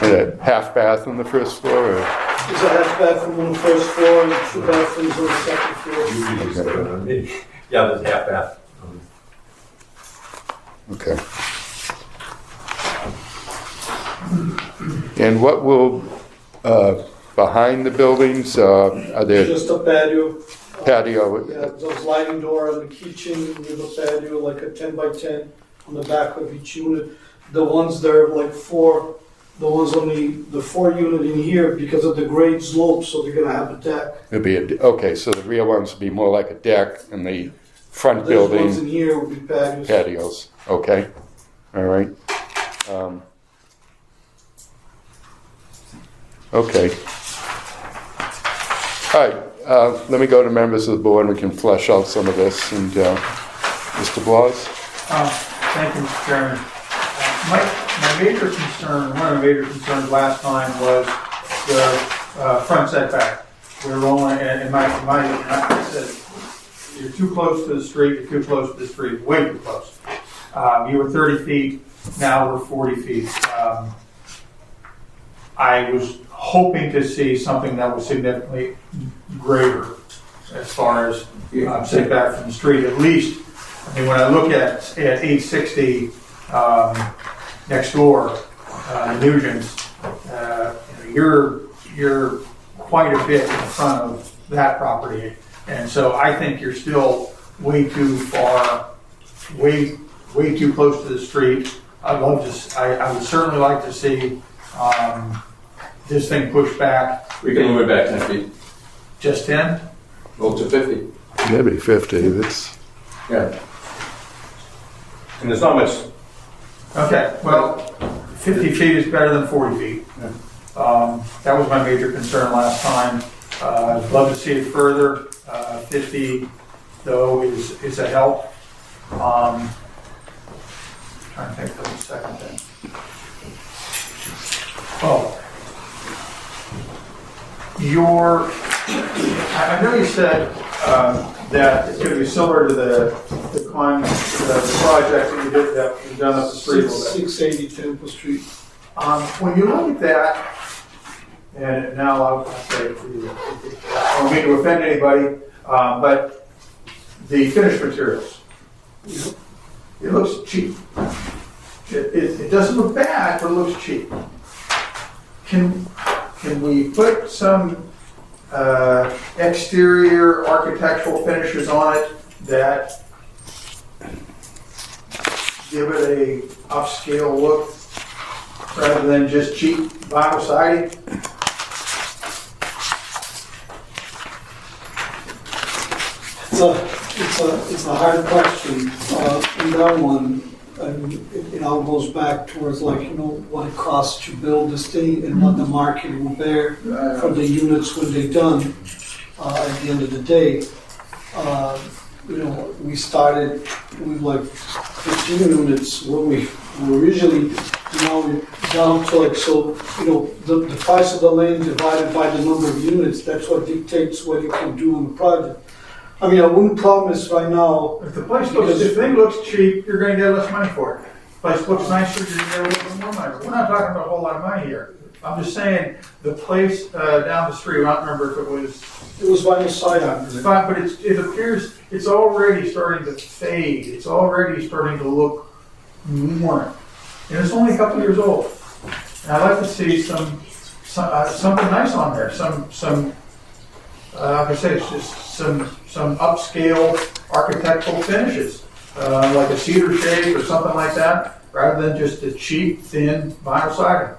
And a half bath on the first floor, or? There's a half bathroom on the first floor and 2 bathrooms on the second floor. Yeah, there's half bath. Okay. And what will behind the buildings? Are there Just a patio. patio? Yeah, the sliding door on the kitchen with a patio, like a 10 by 10 on the back of each unit. The ones that are like the ones on the 4 unit in here, because of the grade slope, so they're gonna have a deck. It'd be okay, so the rear ones would be more like a deck, and the front Those ones building in here will be patios. patios. Okay, all right. Okay. All right. Let me go to members of the board, and we can flesh out some of this. And Mr. Blas. Thank you, Mr. Chairman. My major concern, one of the major concerns last time was the front setback. We were only, and I said, you're too close to the street, you're too close to the street, way too close. You were 30 feet, now we're 40 feet. I was hoping to see something that was significantly greater as far as setback from the street, at least. I mean, when I look at 860 next door, the Nugents, you're quite a bit in front of that property, and so I think you're still way too far, way too close to the street. I would certainly like to see this thing pushed back. We can move it back 10 feet. Just 10? Go to 50. Maybe 50. That's Yeah. And there's not much. Okay, well, 50 feet is better than 40 feet. That was my major concern last time. I'd love to see it further. 50, though, is a help. Trying to think of the second thing. Oh. I know you said that it's going to be similar to the project that you did that you've done up the street a little bit. 680 Temple Street. When you look at that, and now I'll say, I don't mean to offend anybody, but the finished materials, it looks cheap. It doesn't look bad, but it looks cheap. Can we put some exterior architectural finishes on it that give it a upscale look rather than just cheap vinyl siding? It's a hard question. In that one, it all goes back towards what it costs to build this thing and what the market will bear for the units when they're done. At the end of the day, we started with like 15 units when we were originally, now we're down to the price of the land divided by the number of units, that's what dictates what you can do on the project. I mean, I wouldn't promise right now. If the thing looks cheap, you're going to get less money for it. If the place looks nicer, you're going to get a little bit more money. We're not talking about a whole lot of money here. I'm just saying the place down the street, I don't remember if it was. It was vinyl siding. It's fine, but it appears it's already starting to fade. It's already starting to look worn. And it's only a couple years old. And I'd like to see something nice on there. Like I say, it's just some upscale architectural finishes, like a cedar shake or something like that, rather than just a cheap, thin vinyl siding.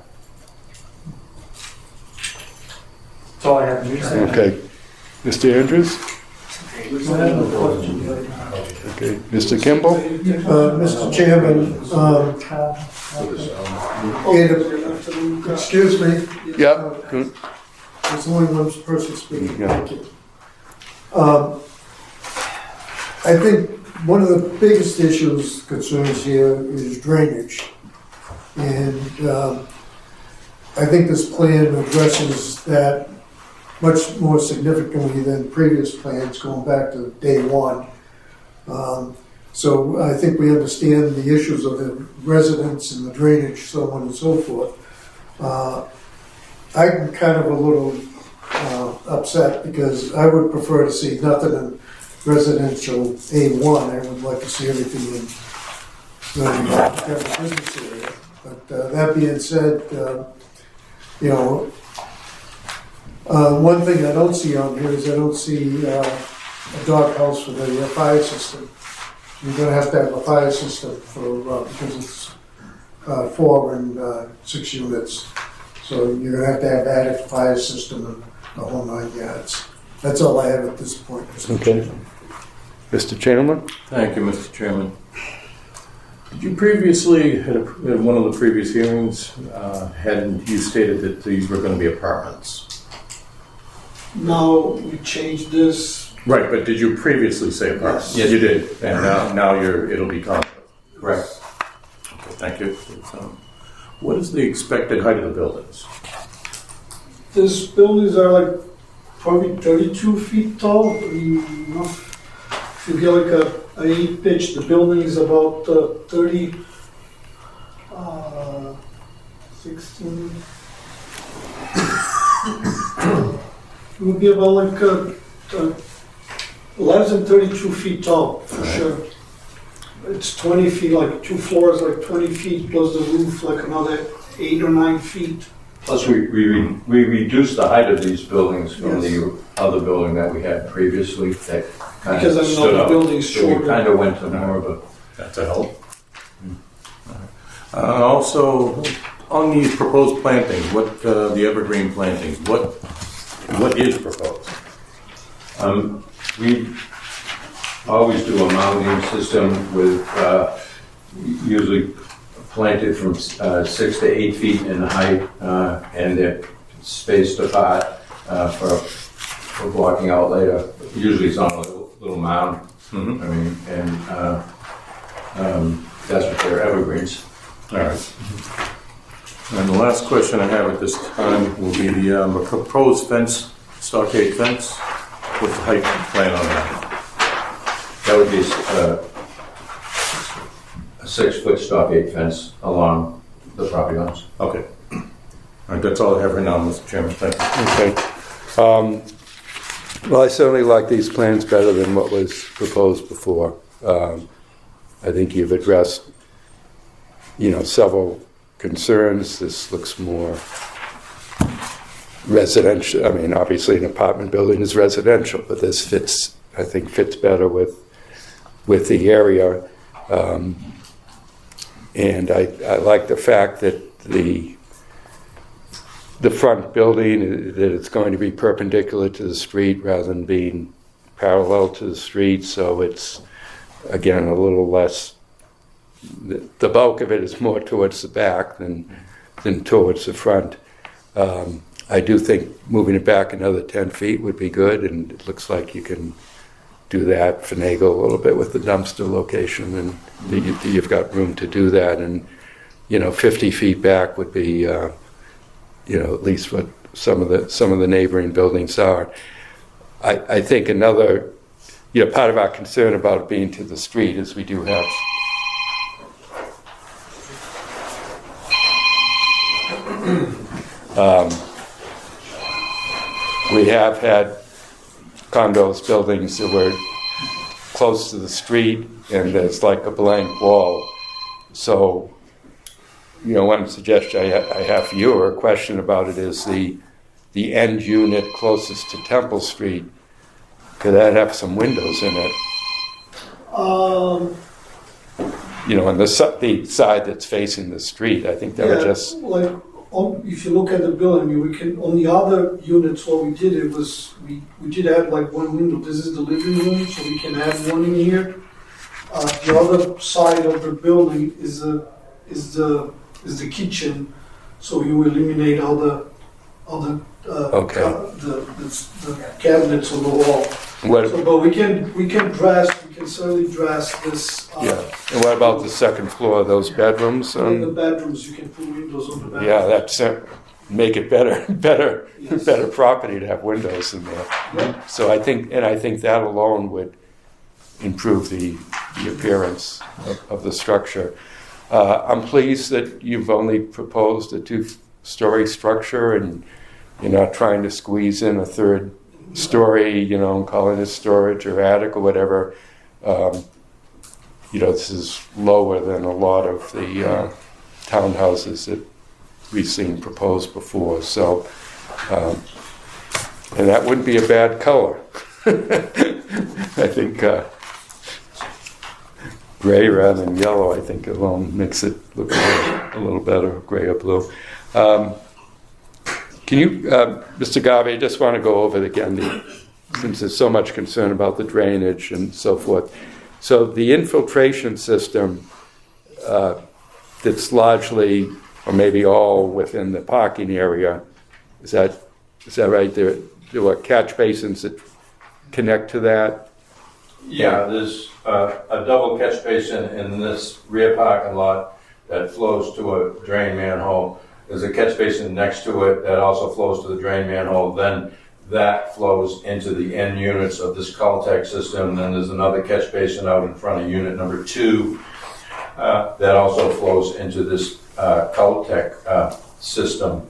That's all I have to say. okay. Mr. Andrews? Okay. Mr. Kimball? Mr. Chairman, excuse me. Yep. There's only one person speaking. Yeah. Thank you. I think one of the biggest concerns here is drainage. And I think this plan addresses that much more significantly than previous plans going back to day one. So I think we understand the issues of the residents and the drainage, so on and so forth. I'm kind of a little upset because I would prefer to see nothing in residential A1. I would like to see everything in every business area. But that being said, One thing I don't see on here is I don't see a doghouse for the fire system. You're gonna have to have a fire system for, because it's 4 and 6 units. So you're gonna have to have added fire system and the whole 9 yards. That's all I have at this point. Mr. Okay. Chairman. Mr. Chamberlain? Thank you, Mr. Chairman. Did you previously, at one of the previous hearings, had you stated that these were going to be apartments? Now we changed this. Right, but did you previously say apartments? Yes. You did, and now it'll be condos. Correct. Okay, thank you. What is the expected height of the buildings? These buildings are like probably 32 feet tall. If you get like a 8 pitch, the building is about 16. It would be about like less than 32 feet tall, for sure. It's 20 feet, like 2 floors, like 20 feet, plus the roof, like another 8 or 9 feet. Plus, we reduced the height of these buildings from Yes. the other building that we had previously that kind Because of I know stood the out. building's So we shorter. kind of went to more of a... That's a help. Also, on these proposed plantings, what the evergreen plantings, what is proposed? We always do a mounting system with usually planted from 6 to 8 feet in height, and they're spaced apart for blocking out later. Usually it's on a little mound. Mm-hmm. I mean, and that's what they're evergreens. All right. And the last question I have at this time will be the proposed fence, stockade fence. What's the height plan on that? That would be a 6-foot stockade fence along the property lines. Okay. All right, that's all I have right now, Mr. Chairman. Thank you. Okay. Well, I certainly like these plans better than what was proposed before. I think you've addressed, several concerns. This looks more residential. I mean, obviously an apartment building is residential, but this fits better with the area. And I like the fact that the front building, that it's going to be perpendicular to the street rather than being parallel to the street. So it's, again, a little less, the bulk of it is more towards the back than towards the front. I do think moving it back another 10 feet would be good, and it looks like you can do that, finagle a little bit with the dumpster location, and you've got room to do that. And 50 feet back would be at least what some of the neighboring buildings are. I think another part of our concern about it being to the street is we do have we have had condos, buildings that were close to the street, and there's like a blank wall. So, one suggestion I have for you, or a question about it, is the end unit closest to Temple Street. Could that have some windows in it? Um, On the side that's facing the street. I think that would just... like if you look at the building, we can, on the other units, what we did, it was, we did have like one window. This is the living room, so we can have one in here. The other side of the building is the kitchen, so you eliminate all the Okay. the cabinets on the wall. What, So, but we can certainly dress this. yeah. And what about the second floor, those bedrooms? In the bedrooms, you can put windows on the bedrooms. Yeah, that's make it better Yes. property to have windows in there. Yeah. So I think that alone would improve the appearance of the structure. I'm pleased that you've only proposed a 2-story structure, and you're not trying to squeeze in a 3rd story, and calling it storage or attic or whatever. This is lower than a lot of the townhouses that we've seen proposed before. So And that wouldn't be a bad color. I think gray rather than yellow, I think alone makes it look a little better, gray or blue. Can you, Mr. Garvey, I just want to go over it again, since there's so much concern about the drainage and so forth. So the infiltration system that's largely, or maybe all within the parking area, is that right? There are catch basins that connect to that? Yeah, there's a double catch basin in this rear parking lot that flows to a drain manhole. There's a catch basin next to it that also flows to the drain manhole. Then that flows into the end units of this Caltech system. Then there's another catch basin out in front of unit number 2 that also flows into this Caltech system.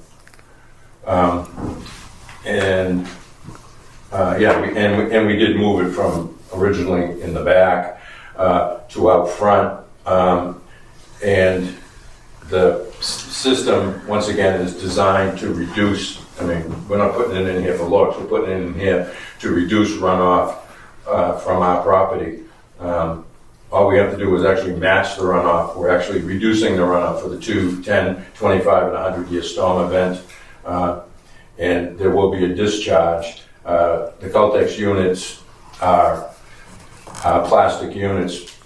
We did move it from originally in the back to out front. And the system, once again, is designed to reduce, I mean, we're not putting it in here for looks, we're putting it in here to reduce runoff from our property. All we have to do is actually match the runoff. We're actually reducing the runoff for the 2, 10, 25, and 100-year storm event. And there will be a discharge. The Caltex units are plastic units,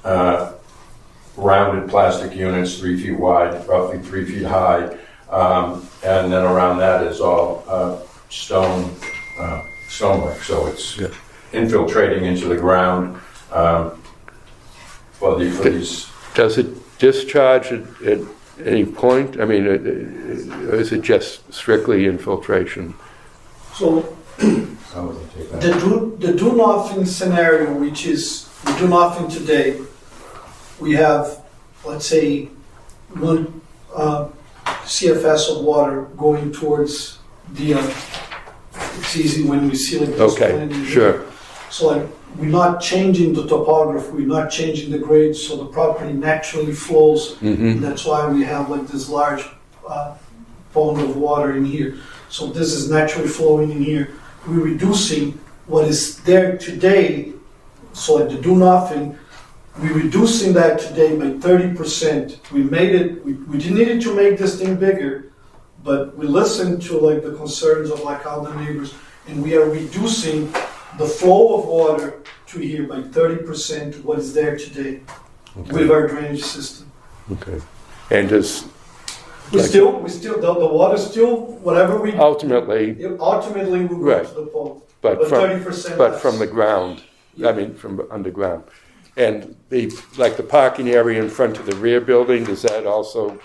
rounded plastic units, 3 feet wide, roughly 3 feet high. And then around that is all stonework. So it's infiltrating into the ground for these. Does it discharge at any point? I mean, or is it just strictly infiltration? So the do nothing scenario, which is we do nothing today, we have, let's say, 1 CFS of water going towards the it's easy when we see like this. Okay, sure. So like we're not changing the topography, we're not changing the grade, so the property naturally flows. Mm-hmm. That's why we have like this large pond of water in here. So this is naturally flowing in here. We're reducing what is there today, so like the do nothing, we're reducing that today by 30%. We made it, we needed to make this thing bigger, but we listened to like the concerns of like all the neighbors, and we are reducing the flow of water to here by 30% to what is there today with our drainage system. Okay. And does We still, the water still, whatever we ultimately we go to the pond. but 30% but less. from the ground. Yeah. I mean, from underground. And the parking area in front of the rear building, does that also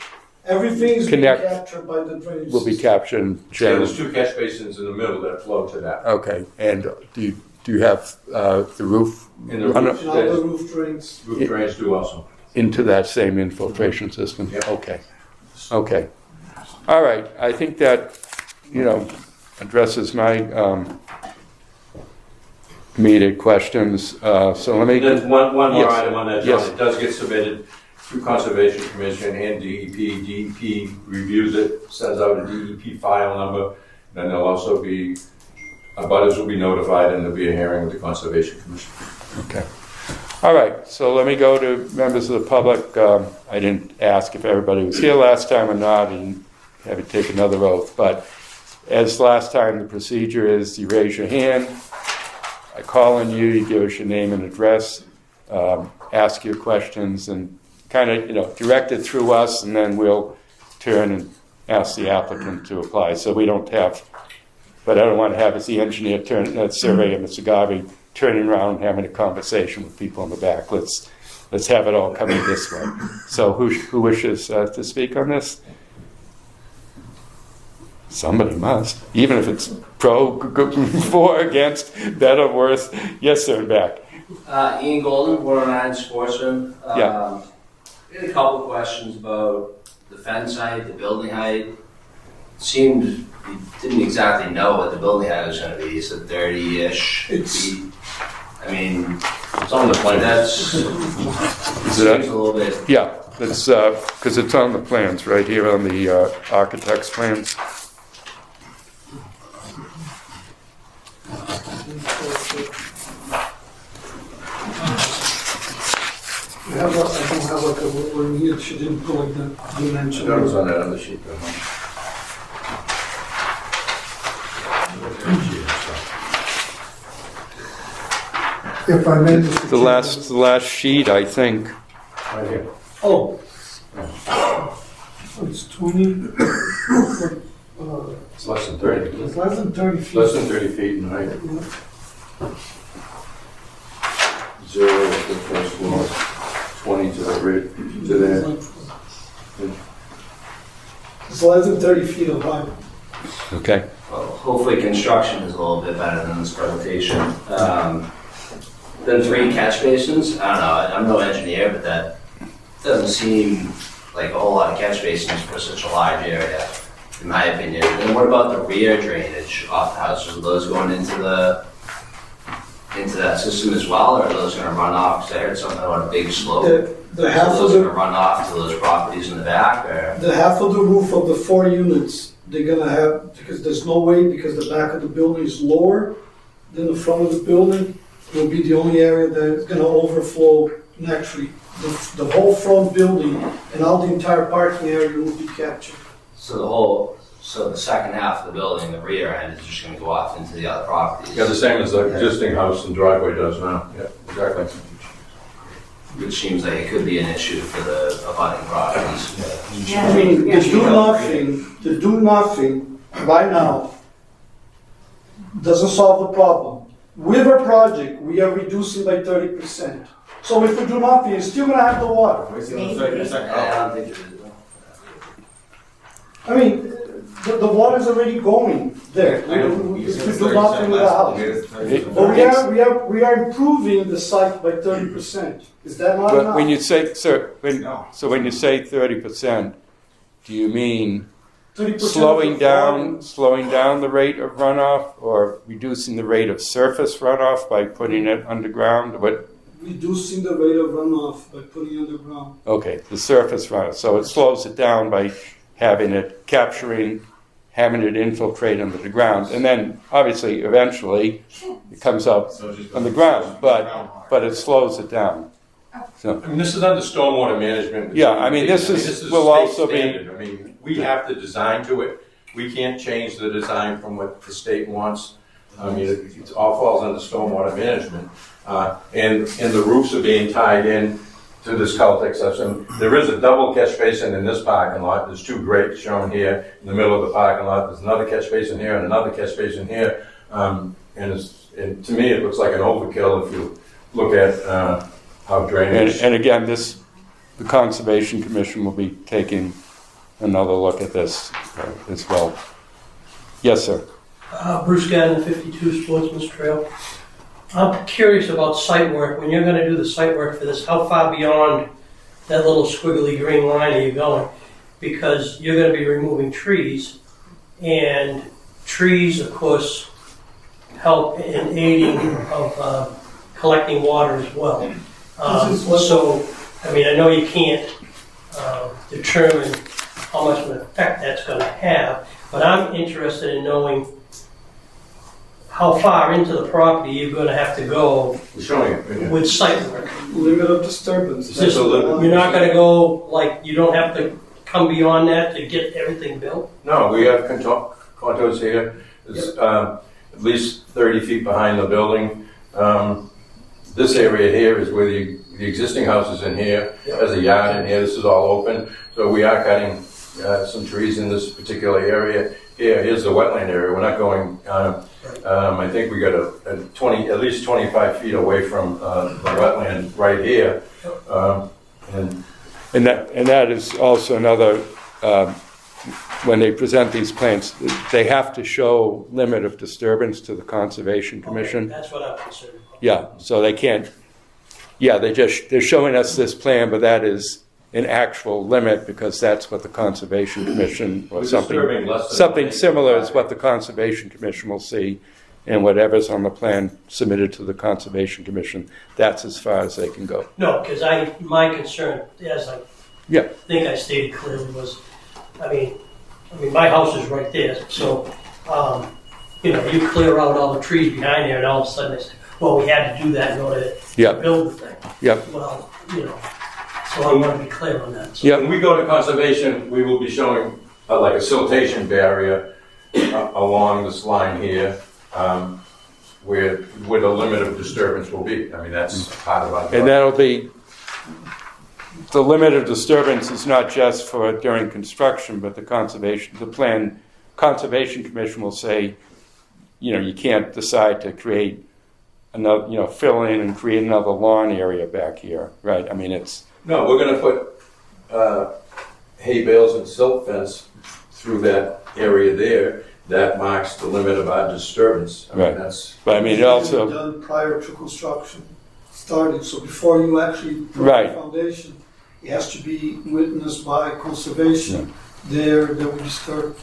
Everything's being connect- captured by the drainage will be system. captured and Yeah, channeled? there's 2 catch basins in the middle that flow to that. Okay. And do you have the roof In the run roof, And all the roof drains. roof drains do also. into that same infiltration system? Yep. Okay. Okay. All right. I think that, addresses my immediate questions. So let me... There's one more Yes. item on that, John. Yes. It does get submitted to Conservation Commission and DEP. DEP reviews it, sends out a DEP file number. Then there'll also be, abutters will be notified, and there'll be a hearing with the Conservation Commission. Okay. All right, so let me go to members of the public. I didn't ask if everybody was here last time or not, and have you take another oath. But as last time, the procedure is you raise your hand, I call on you, you give us your name and address, ask your questions, and kind of, direct it through us, and then we'll turn and ask the applicant to apply. So we don't have, but I don't want to have as the engineer surveyor, Mr. Garvey, turning around and having a conversation with people in the back. Let's have it all coming this way. So who wishes to speak on this? Somebody must, even if it's pro, for, against, better, worse. Yes, sir, back. Ian Golden, Water 9 Sportsman. Yeah. We had a couple questions about the fence height, the building height. Seemed we didn't exactly know what the building height was going to be. So 30-ish feet. I mean, It's on the plan. that's Is seems it? a little bit. Yeah, that's because it's on the plans right here on the architect's plans. I don't have like a, where here, she didn't put like the dimension. That was on that other sheet. though. If I may, Mr. The last sheet, I think. Right here. Oh. It's 20, It's less than 30. it's less than 30 feet. Less than 30 feet in height. 0 to the first floor, 20 to the ridge, to there. It's less than 30 feet of height. Okay. Well, hopefully construction is a little bit better than this presentation. Then 3 catch basins, I don't know, I'm no engineer, but that doesn't seem like a whole lot of catch basins for such a large area, in my opinion. And what about the rear drainage off the house? Are those going into that system as well, or are those gonna run off? Because I heard something about a big slope. The Are half of those the, gonna run off to those properties in the back, or? the half of the roof of the 4 units, they're gonna have, because there's no way, because the back of the building is lower than the front of the building, will be the only area that is gonna overflow naturally. The whole front building and all the entire parking area will be captured. So the second half of the building, the rear end, is just gonna go off into the other properties? Yeah, the same as the existing house and driveway does now. Yeah, exactly. Which seems like it could be an issue for the abutting properties. I mean, the do nothing right now doesn't solve the problem. With our project, we are reducing by 30%. So if we do nothing, you're still gonna have the water. I don't think it is. I mean, the water's already going there. If we do nothing with the house. But we are improving the site by 30%. Is that not But enough? when you say, sir, when you say 30%, do you mean 30% slowing down the rate of runoff, or reducing the rate of surface runoff by putting it underground? What? Reducing the rate of runoff by putting underground. Okay, the surface runoff. So it slows it down by having it having it infiltrate under the ground, and then obviously eventually it comes up on the ground, but it slows it down. So, I mean, this is under stormwater management. Yeah, I mean, this will state also be- standard. I mean, we have to design to it. We can't change the design from what the state wants. I mean, it all falls under stormwater management. And the roofs are being tied in to this cul-de-sac system. There is a double catch basin in this parking lot. There's 2 grates shown here in the middle of the parking lot. There's another catch basin here and another catch basin here. And to me, it looks like an overkill if you look at how drainage. and again, the Conservation Commission will be taking another look at this as well. Yes, sir. Bruce Gannon, 52 Sportsman's Trail. I'm curious about site work. When you're going to do the site work for this, how far beyond that little squiggly green line are you going? Because you're going to be removing trees, and trees, of course, help in aiding of collecting water as well. So, I mean, I know you can't determine how much of an effect that's going to have, but I'm interested in knowing how far into the property you're going to have to go Showing it. Right here. with site work. Limit of disturbance. You're not going to go, like, you don't have to come beyond that to get everything built? No, we have contours here. It's at least 30 feet behind the building. This area here is where the existing house is in here. There's a yard in here. This is all open. So we are cutting some trees in this particular area. Here's the wetland area. We're not going. I think we got at least 25 feet away from the wetland right here. And that is also another, when they present these plans, they have to show limit of disturbance to the Conservation Commission. Okay, that's what I'm concerned about. Yeah, so they can't, they're showing us this plan, but that is an actual limit because that's what the Conservation Commission or something similar is what the Conservation Commission will see, and whatever's on the plan submitted to the Conservation Commission, that's as far as they can go. No, because my concern, as I think I stated clearly, was, I mean, my house is right there, so you clear out all the trees behind there, and all of a sudden they say, well, we had to do that in order to Yep. build the thing. Yep. Well, so I want to be clear on that. So Yep. When we go to conservation, we will be showing like a siltation barrier along this line here, where the limit of disturbance will be. I mean, that's part of our. And that'll be, the limit of disturbance is not just for during construction, but the Conservation Commission will say, you can't decide to create another, fill in and create another lawn area back here, right? I mean, it's... No, we're gonna put hay bales and silt fence through that area there. That marks the limit of our disturbance. I mean, Right. that's. But I mean, it also... Done prior to construction started, so before you actually put Right. the foundation, it has to be witnessed by conservation there that we disturb.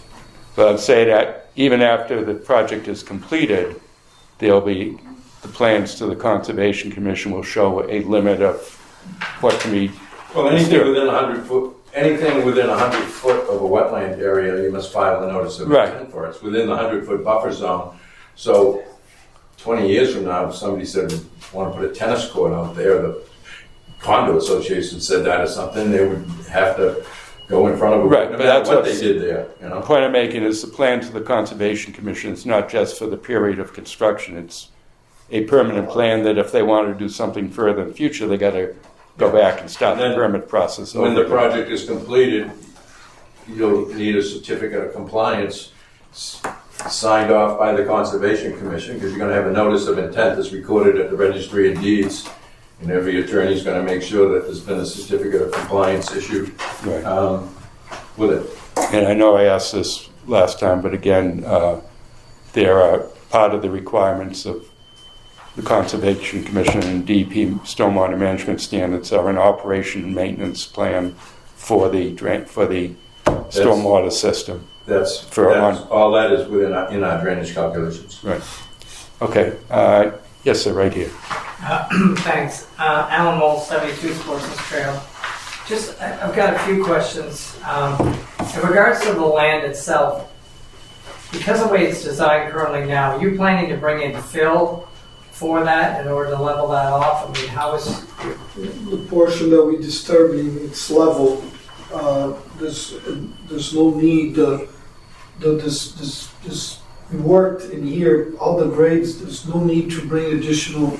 But I'd say that even after the project is completed, there'll be, the plans to the Conservation Commission will show a limit of what can be... Well, anything within 100 foot, anything within 100 foot of a wetland area, you must file a notice of intent for. It's within the 100-foot buffer zone. So 20 years from now, if somebody said, want to put a tennis court out there, the condo association said that or something, they would have to go in front of a, Right, no but matter that's what what they did there. The point I'm making is the plan to the Conservation Commission is not just for the period of construction. It's a permanent plan that if they want to do something further in the future, they got to go back and start the permit process. When the project is completed, you'll need a certificate of compliance signed off by the Conservation Commission, because you're going to have a notice of intent that's recorded at the Registry of Deeds, and every attorney is going to make sure that there's been a certificate of compliance issued with it. And I know I asked this last time, but again, there are part of the requirements of the Conservation Commission and DEP stormwater management standards are an operation and maintenance plan for the stormwater system. That's all that is in our drainage calculations. Right. Okay. Yes, sir, right here. Thanks. Alan Mole, 72 Sportsman's Trail. I've got a few questions. In regards to the land itself, because of the way it's designed currently now, are you planning to bring in fill for that in order to level that off? I mean, how is... The portion that we're disturbing, it's level. There's no need, this we worked in here, all the grades, there's no need to bring additional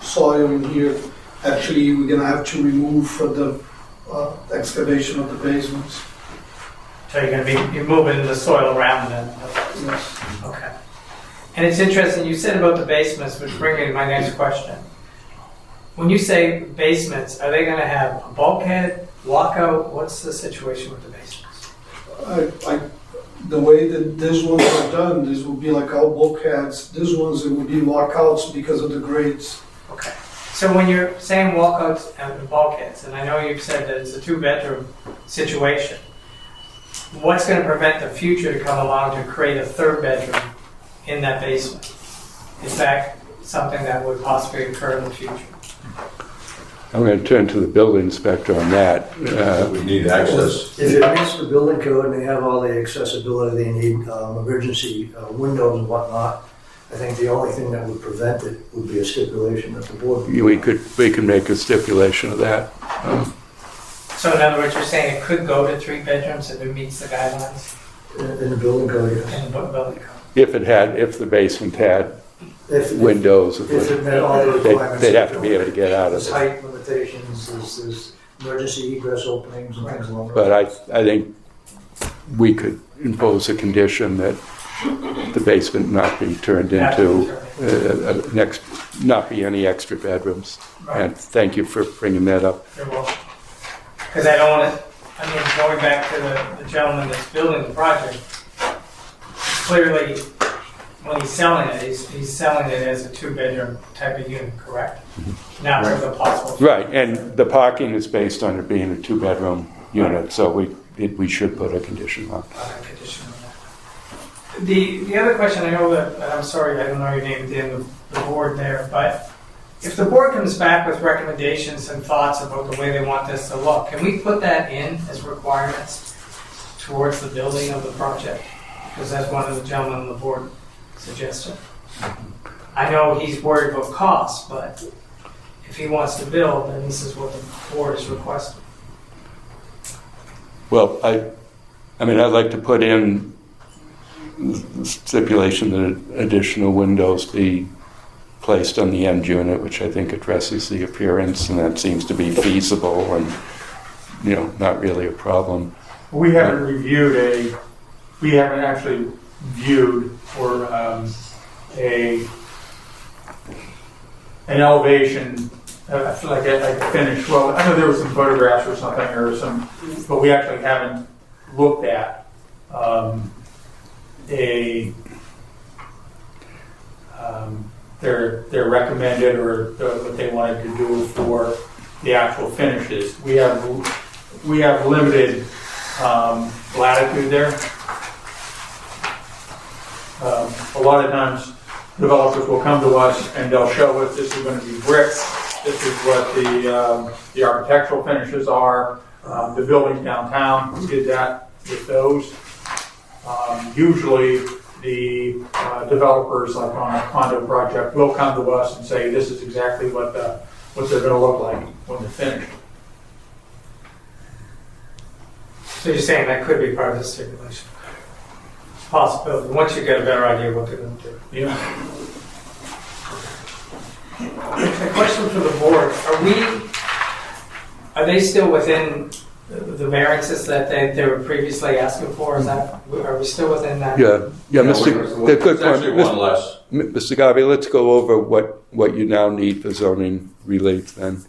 soil in here. Actually, we're gonna have to remove for the excavation of the basements. So you're moving the soil around then? Yes. Okay. And it's interesting, you said about the basements, which brings me to my next question. When you say basements, are they going to have a bulkhead, walkout? What's the situation with the basements? The way that these ones are done, these will be like all bulkheads. These ones, it would be walkouts because of the grades. Okay. So when you're saying walkouts and bulkheads, and I know you've said that it's a 2-bedroom situation, what's going to prevent the future to come along to create a 3rd bedroom in that basement? Is that something that would possibly occur in the future? I'm going to turn to the building inspector on that. We need access. If it meets the building code and they have all the accessibility they need, emergency windows and whatnot, I think the only thing that would prevent it would be a stipulation that the board. We could make a stipulation of that. So in other words, you're saying it could go to 3 bedrooms if it meets the guidelines? In the building code, yes. In the building code. If the basement had windows, if it met all the requirements, they'd have to be able to get out of there's it. height limitations, there's emergency egress openings and things along those But lines. I think we could impose a condition that the basement not be turned into not be any extra bedrooms. Right. And thank you for bringing that up. You're welcome. Because I don't want to, going back to the gentleman that's building the project, clearly when he's selling it, he's selling it as a 2-bedroom type of unit, correct? Not with a possible... Right, and the parking is based on it being a 2-bedroom unit, so we should put a condition on that. The other question, I know that, I'm sorry, I don't know your name at the end of the board there, but if the board comes back with recommendations and thoughts about the way they want this to look, can we put that in as requirements towards the building of the project? Because that's one of the gentlemen on the board suggested. I know he's worried about costs, but if he wants to build, then this is what the board is requesting. Well, I mean, I'd like to put in the stipulation that additional windows be placed on the end unit, which I think addresses the appearance, and that seems to be feasible and, you know, not really a problem. We haven't we haven't actually viewed or an elevation, like a finish. Well, I know there were some photographs or something, but we actually haven't looked at their recommended or what they wanted to do for the actual finishes. We have limited latitude there. A lot of times developers will come to us and they'll show us this is going to be brick, this is what the architectural finishes are, the buildings downtown, we did that with those. Usually the developers, like on a condo project, will come to us and say this is exactly what they're going to look like when they're finished. So you're saying that could be part of the stipulation? It's a possibility, once you get a better idea of what they're going to do. Yeah. A question for the board, are they still within the variances that they were previously asking for? Are we still within that? Yeah, Mr. The good point. Actually, one less. Mr. Garvey, let's go over what you now need for zoning relief then.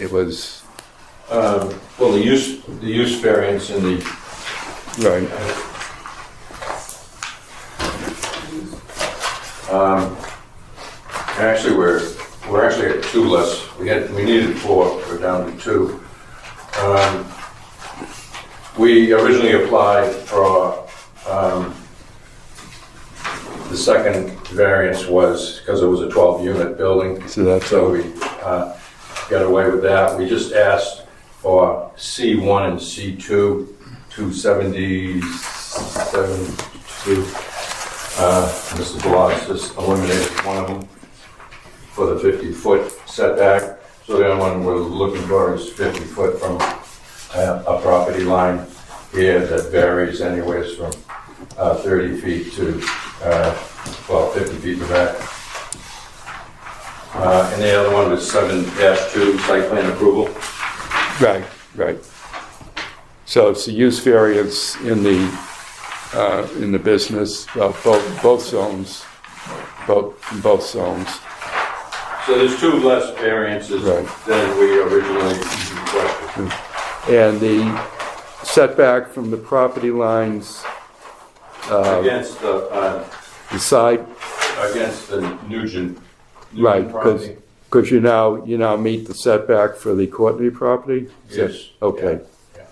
It was... well, the use variance in the... Right. Actually, we're actually at 2 less. We needed 4. We're down to 2. We originally applied for the second variance was because it was a 12-unit building. So we got away with that. We just asked for C1 and C2, 272. Mr. Blas just eliminated one of them for the 50-foot setback. So the other one we're looking for is 50 foot from a property line here that varies anyways from 30 feet to 50 feet in the back. And the other one was 7-2 site plan approval. Right. So it's the use variance in the business, both zones, both zones. So there's 2 less variances than we originally requested. And the setback from the property lines against the side against the Nugent right, property. because you now meet the setback for the Courtney property. Yes. Okay. Yeah.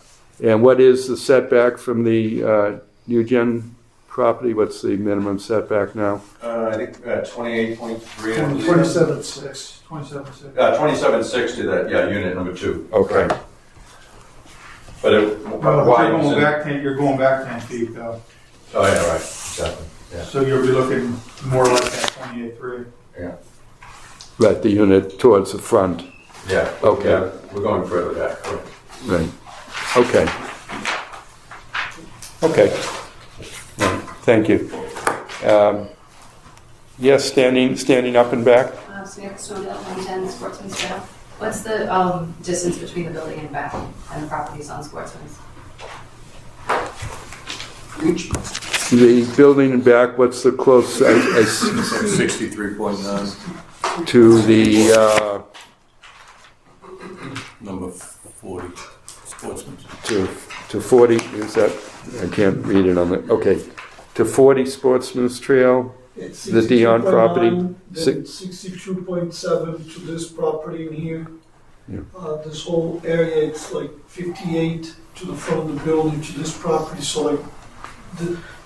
And what is the setback from the Nugent property? What's the minimum setback now? I think 28.3. 27.6. 27.6. 27.6 to that. Yeah, unit number 2. Okay. But you're going back 10 feet though. Oh yeah, right. Exactly. Yeah. So you'll be looking more like that 28.3. Yeah. Right, the unit towards the front. Yeah. Okay. Yeah, we're going further back. Right. Okay. Okay. Thank you. Yes, standing up and back. Samantha Snowdale, 110 Sportsman's Trail. What's the distance between the building and back and the properties on Sportsman's? The building and back, what's the close? 63.9. To the Number 40, Sportsman's. to 40, is that, I can't read it on the, okay. To 40 Sportsman's Trail, It's the Dion property. 62.7 to this property in here. Yeah. This whole area, it's like 58 to the front of the building to this property. So like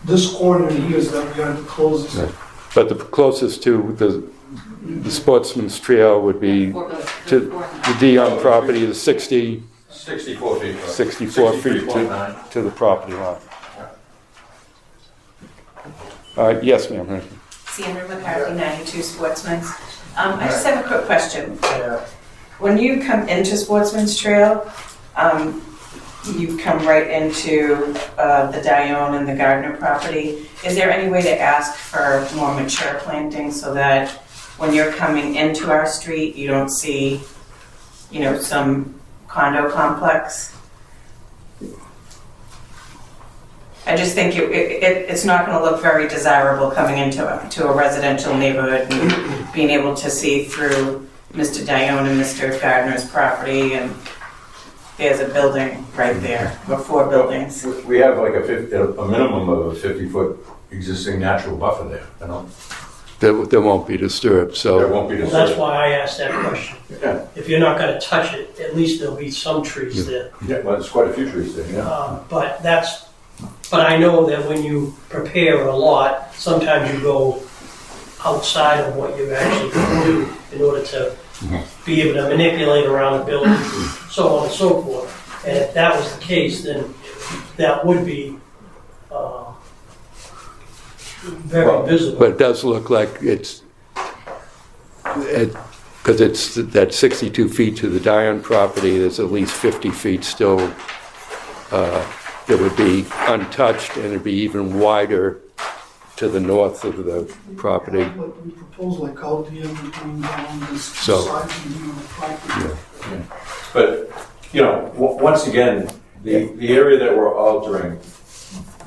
this corner here is that we are the closest. Right. But the closest to the Sportsman's Trail would be to the Dion property is 64 feet. 64 feet to the property line. Yes, ma'am. Sandra McCarthy, 92 Sportsman's. I just have a quick question. When you come into Sportsman's Trail, you come right into the Dione and the Gardner property. Is there any way to ask for more mature planting so that when you're coming into our street, you don't see, some condo complex? I just think it's not going to look very desirable coming into a residential neighborhood and being able to see through Mr. Dione and Mr. Gardner's property, and there's a building right there, or 4 buildings. We have like a minimum of a 50-foot existing natural buffer there, you know? That won't be disturbed, so. There won't be Well, disturbed. that's why I asked that question. Yeah. If you're not gonna touch it, at least there'll be some trees there. Yeah, well, there's quite a few trees there, yeah. But I know that when you prepare a lot, sometimes you go outside of what you're actually gonna do in order to be able to manipulate around the building, so on and so forth. And if that was the case, then that would be very visible. But it does look like because it's that 62 feet to the Dione property, there's at least 50 feet still that would be untouched, and it'd be even wider to the north of the property. Like we propose like out the end between down this So- side and the property. Yeah. But, once again, the area that we're altering,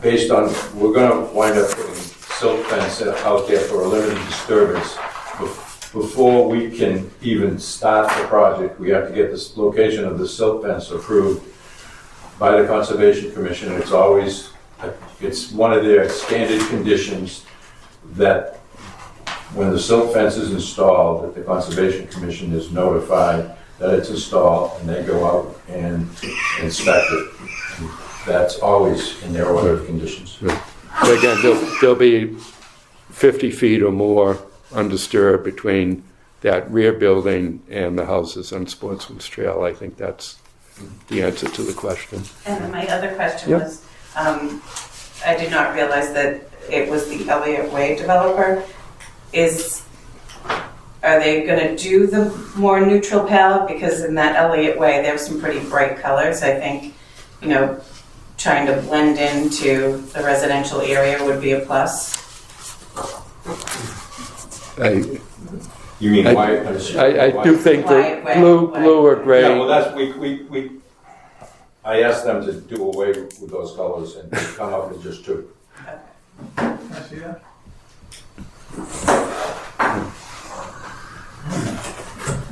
based on, we're gonna wind up putting silt fence out there for a limited disturbance. Before we can even start the project, we have to get this location of the silt fence approved by the Conservation Commission. It's one of their standard conditions that when the silt fence is installed, that the Conservation Commission is notified that it's installed, and they go out and inspect it. That's always in their order of conditions. But again, there'll be 50 feet or more undisturbed between that rear building and the houses on Sportsman's Trail. I think that's the answer to the question. And then my other question Yep. was, I did not realize that it was the Elliott Way developer. Are they going to do the more neutral palette? Because in that Elliott Way, there were some pretty bright colors. I think, trying to blend into the residential area would be a plus. You mean white? I do think that blue or gray. Yeah, well, that's, I asked them to do away with those colors and come up with just 2. Can I see that?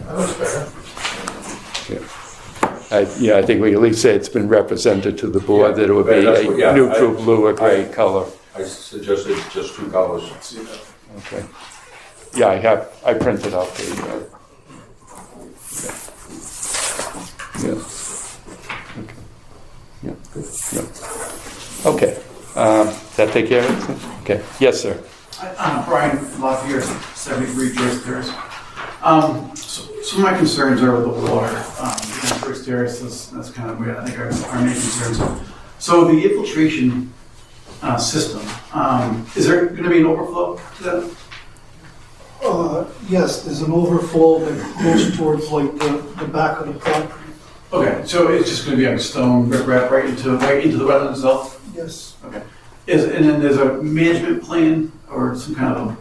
That looks better. I think we at least say it's been represented to the board that it would be a neutral blue or gray color. I suggested just 2 colors. Okay. Yeah, I printed out the, yeah. Okay. Yeah, good. Yeah. Okay. Does that take care of it? Okay. Yes, sir. Brian Lafayette, 73 Joyce Terrace. So my concerns are with the water. Joyce Terrace, that's kind of where I think our main concerns are. So the infiltration system, is there going to be an overflow to that? Yes, there's an overflow that goes towards like the back of the property. Okay, so it's just going to be like stone riprap right into the wetland itself? Yes. Okay. And then there's a management plan or some kind of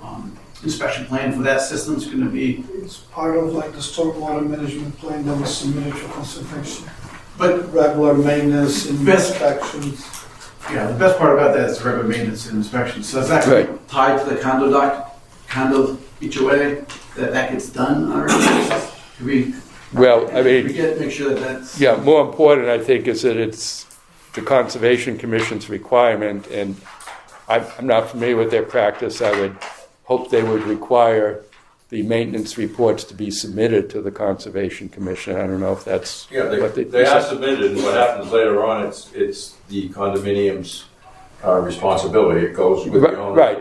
inspection plan for that system? It's going to be. It's part of like the stormwater management plan that was submitted for conservation. But regular maintenance and inspections. Yeah, the best part about that is regular maintenance and inspections. So is that tied to the condo HOA that gets done already? Could we? Well, I mean, make sure that that's. Yeah, more important, I think, is that it's the Conservation Commission's requirement, and I'm not familiar with their practice. I would hope they would require the maintenance reports to be submitted to the Conservation Commission. I don't know if that's what they are submitted, and what happens later on, it's the condominium's responsibility. It goes with the owner. Right,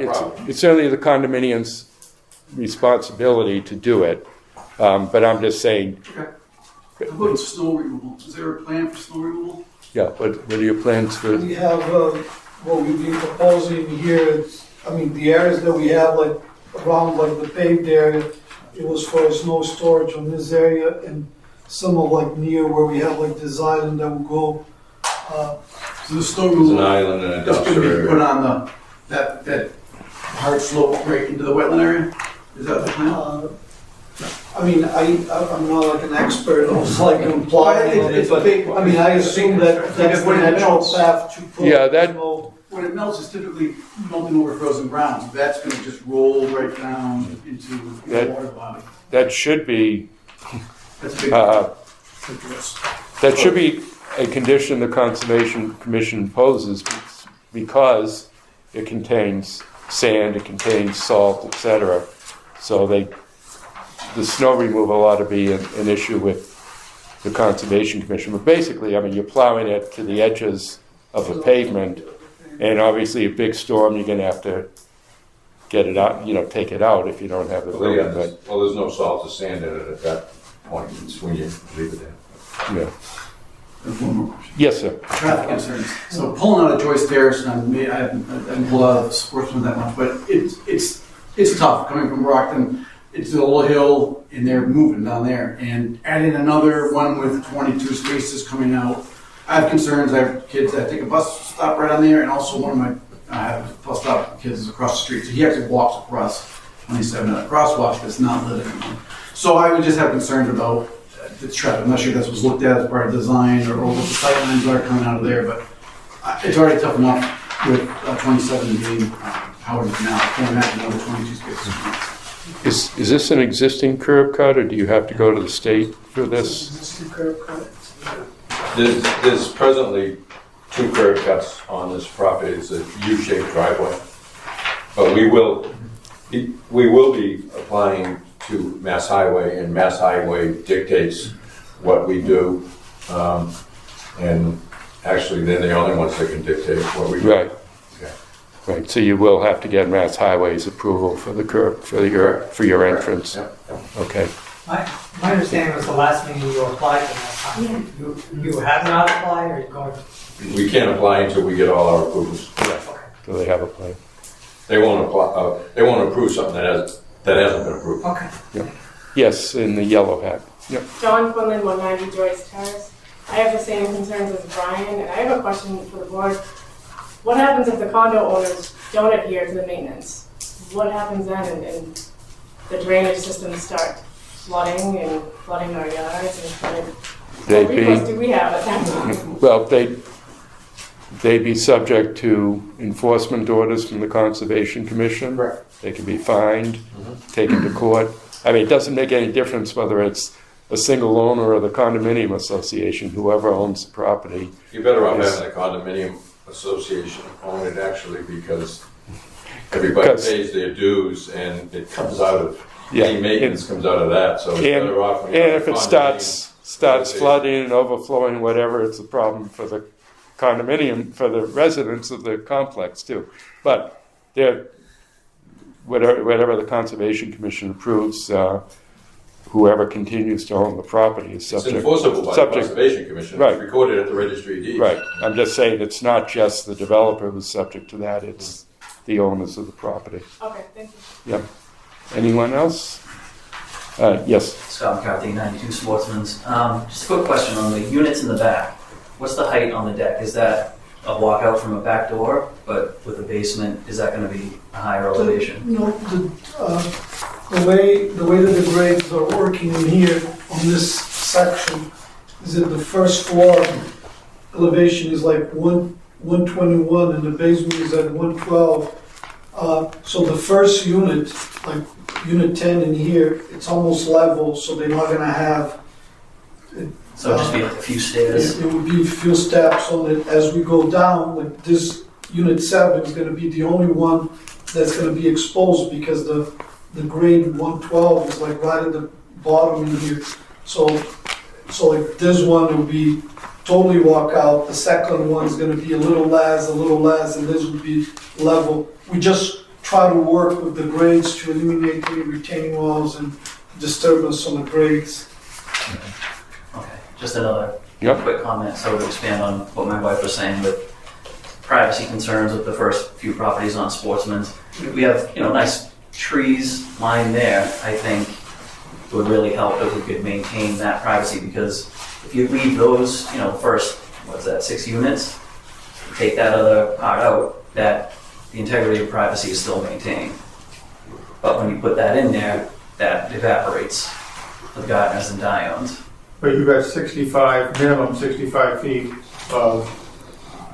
it's certainly the condominium's responsibility to do it, but I'm just saying. Okay. How about snow removal? Is there a plan for snow removal? Yeah, what are your plans for? We have what we've been proposing here is I mean, the areas that we have, like, around, like, the paved area, it was for snow storage on this area, and some of, like, near where we have, like, this island that will go, So the snow There's removal. an island and a It's gonna dumpster be put area. on that hard slope right into the wetland area? Is that the plan? I mean, I'm not like an expert, I was like implying on it, It's a but, big- I mean, I assume that Because that's the when it natural melts- path to put. Yeah, that- snow. When it melts, it's typically melting over frozen ground, so that's gonna just roll right down into the That- water body. That should be, That's a big. that should be a condition the Conservation Commission imposes because it contains sand, it contains salt, etc. So the snow removal ought to be an issue with the Conservation Commission. But basically, I mean, you're plowing it to the edges of the pavement, and obviously a big storm, you're gonna have to get it out, take it out if you don't have the Well, yeah, building, but, well, there's no salt or sand in it at that point. It's when you leave it there. yeah. There's one more question. Yes, sir. Traffic concerns. So pulling out of Joyce Terrace, and I haven't pulled out of Sportsman that much, but it's tough coming from Brockton. It's a little hill, and they're moving down there, and adding another one with 22 spaces coming out. I have concerns. I have kids that take a bus stop right on there, and also one of my I have a bus stop kids is across the street, so he actually walks across 27 at a crosswalk that's not lit anymore. So I would just have concerns about the traffic. I'm not sure if this was looked at as part of design or what the sight lines are coming out of there, but it's already tough enough with 27 being how it is now. I can't imagine another 22 spaces. Is this an existing curb cut, or do you have to go to the state for this? Existing curb cut. There's presently 2 curb cuts on this property. It's a U-shaped driveway. But we will be applying to Mass Highway, and Mass Highway dictates what we do. And actually, they're the only ones that can dictate what we do. Right. Right, so you will have to get Mass Highway's approval for the curb, for your entrance. Okay. My understanding was the last meeting you applied for that. You have not applied, or you're going to? We can't apply until we get all our approvals. Do they have a plan? They won't apply, they won't approve something that hasn't been approved. Okay. Yep. Yes, in the yellow hat. Yep. John Quinlan, 190 Joyce Terrace. I have the same concerns as Brian, and I have a question for the board. What happens if the condo owners don't adhere to the maintenance? What happens then, and the drainage systems start flooding our yards and flooding? What recourse do we have at that point? Well, they'd be subject to enforcement orders from the Conservation Commission. Correct. They can be fined, taken to court. I mean, it doesn't make any difference whether it's a single owner or the condominium association, whoever owns the property. You're better off having a condominium association own it actually, because everybody pays their dues and it comes out of, any maintenance comes out of that, so it's better off. And if it starts flooding and overflowing, whatever, it's a problem for the condominium, for the residents of the complex too. But whatever the Conservation Commission approves, whoever continues to own the property is subject. It's enforceable by the Conservation Commission. Right. It's recorded at the Registry of Deeds. Right. I'm just saying it's not just the developer who's subject to that, it's the owners of the property. Okay, thank you. Yep. Anyone else? Yes. Scott McCarthy, 92 Sportsman's. Just a quick question on the units in the back. What's the height on the deck? Is that a walkout from a back door, but with a basement, is that going to be a higher elevation? No, the way that the grades are working in here on this section is that the first floor elevation is like 121 and the basement is at 112. So the first unit, like unit 10 in here, it's almost level, so they're not going to have. So it'd just be like a few stairs? It would be a few steps on it as we go down. Like this unit 7 is going to be the only one that's going to be exposed because the grade 112 is like right at the bottom in here. So like this one will be totally walk out. The second one is going to be a little less, and this would be level. We just try to work with the grades to eliminate any retaining walls and disturbance on the grades. Okay, just another quick comment, so to expand on what my wife was saying with privacy concerns with the first few properties on Sportsman's. we have, nice trees lined there, I think it would really help if we could maintain that privacy, because if you leave those, first, 6 units, take that other part out, that the integrity of privacy is still maintained. But when you put that in there, that evaporates for the gardeners and diones. But you've got 65, minimum 65 feet of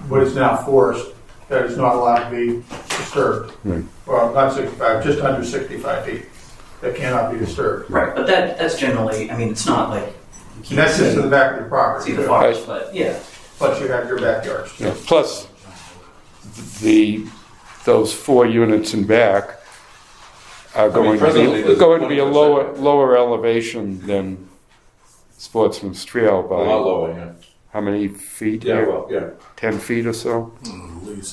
what is now forest that is not allowed to be disturbed. Right. Well, not 65, just under 65 feet that cannot be disturbed. But that's generally, it's not like And that's just to the back of your property. see the forest, but yeah. Plus you have your backyards. Yeah, plus, those 4 units in back are going presently, to there's be a 20%. lower elevation than Sportsman's Trail A by lot lower, yeah. how many feet Yeah, here? well, yeah. 10 feet or so?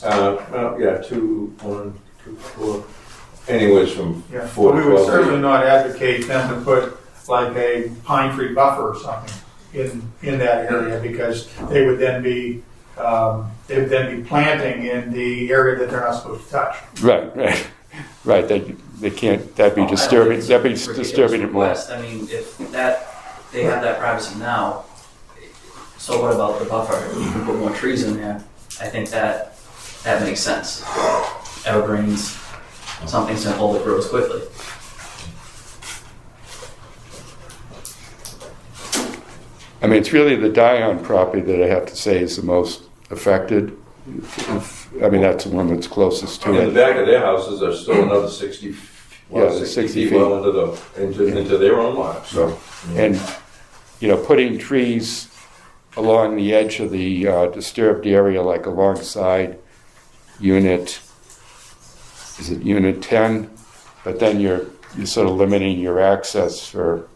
Well, yeah, 2, 1, 2, 4, anyways from Yeah. 4 But to we would 12 certainly feet. not advocate them to put like a pine tree buffer or something in that area, because they would then be planting in the area that they're not supposed to touch. Right. They can't. That'd be disturbing. That'd be disturbing it more. West, if they have that privacy now, so what about the buffer? You can put more trees in there. I think that makes sense. Evergreens, something simple that grows quickly. It's really the Dion property that I have to say is the most affected. That's the one that's closest to In it. the back of their houses are still another 60, Yeah, 60 60 feet well into their own lot. So, And, putting trees along the edge of the disturbed area, like alongside unit 10? But then you're sort of limiting your access for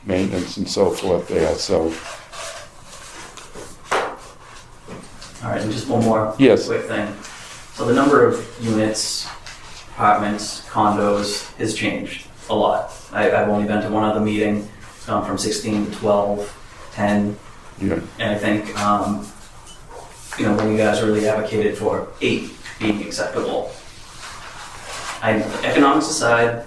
maintenance and so forth there, so. All right, and just one more Yes. quick thing. So the number of units, apartments, condos has changed a lot. I've only been to one other meeting. It's gone from 16 to 12, 10. Yeah. And I think, when you guys really advocated for 8 being acceptable, economics aside,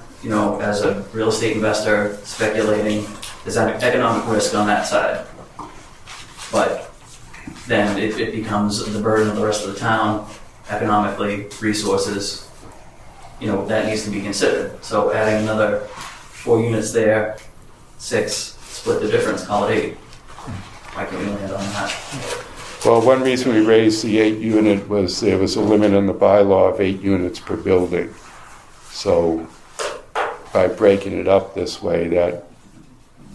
as a real estate investor speculating, there's an economic risk on that side. But then it becomes the burden of the rest of the town, economically, resources, that needs to be considered. So adding another 4 units there, 6, split the difference, call it 8. Why can't we land on that? Well, one reason we raised the 8 unit was there was a limit in the bylaw of 8 units per building. So by breaking it up this way, that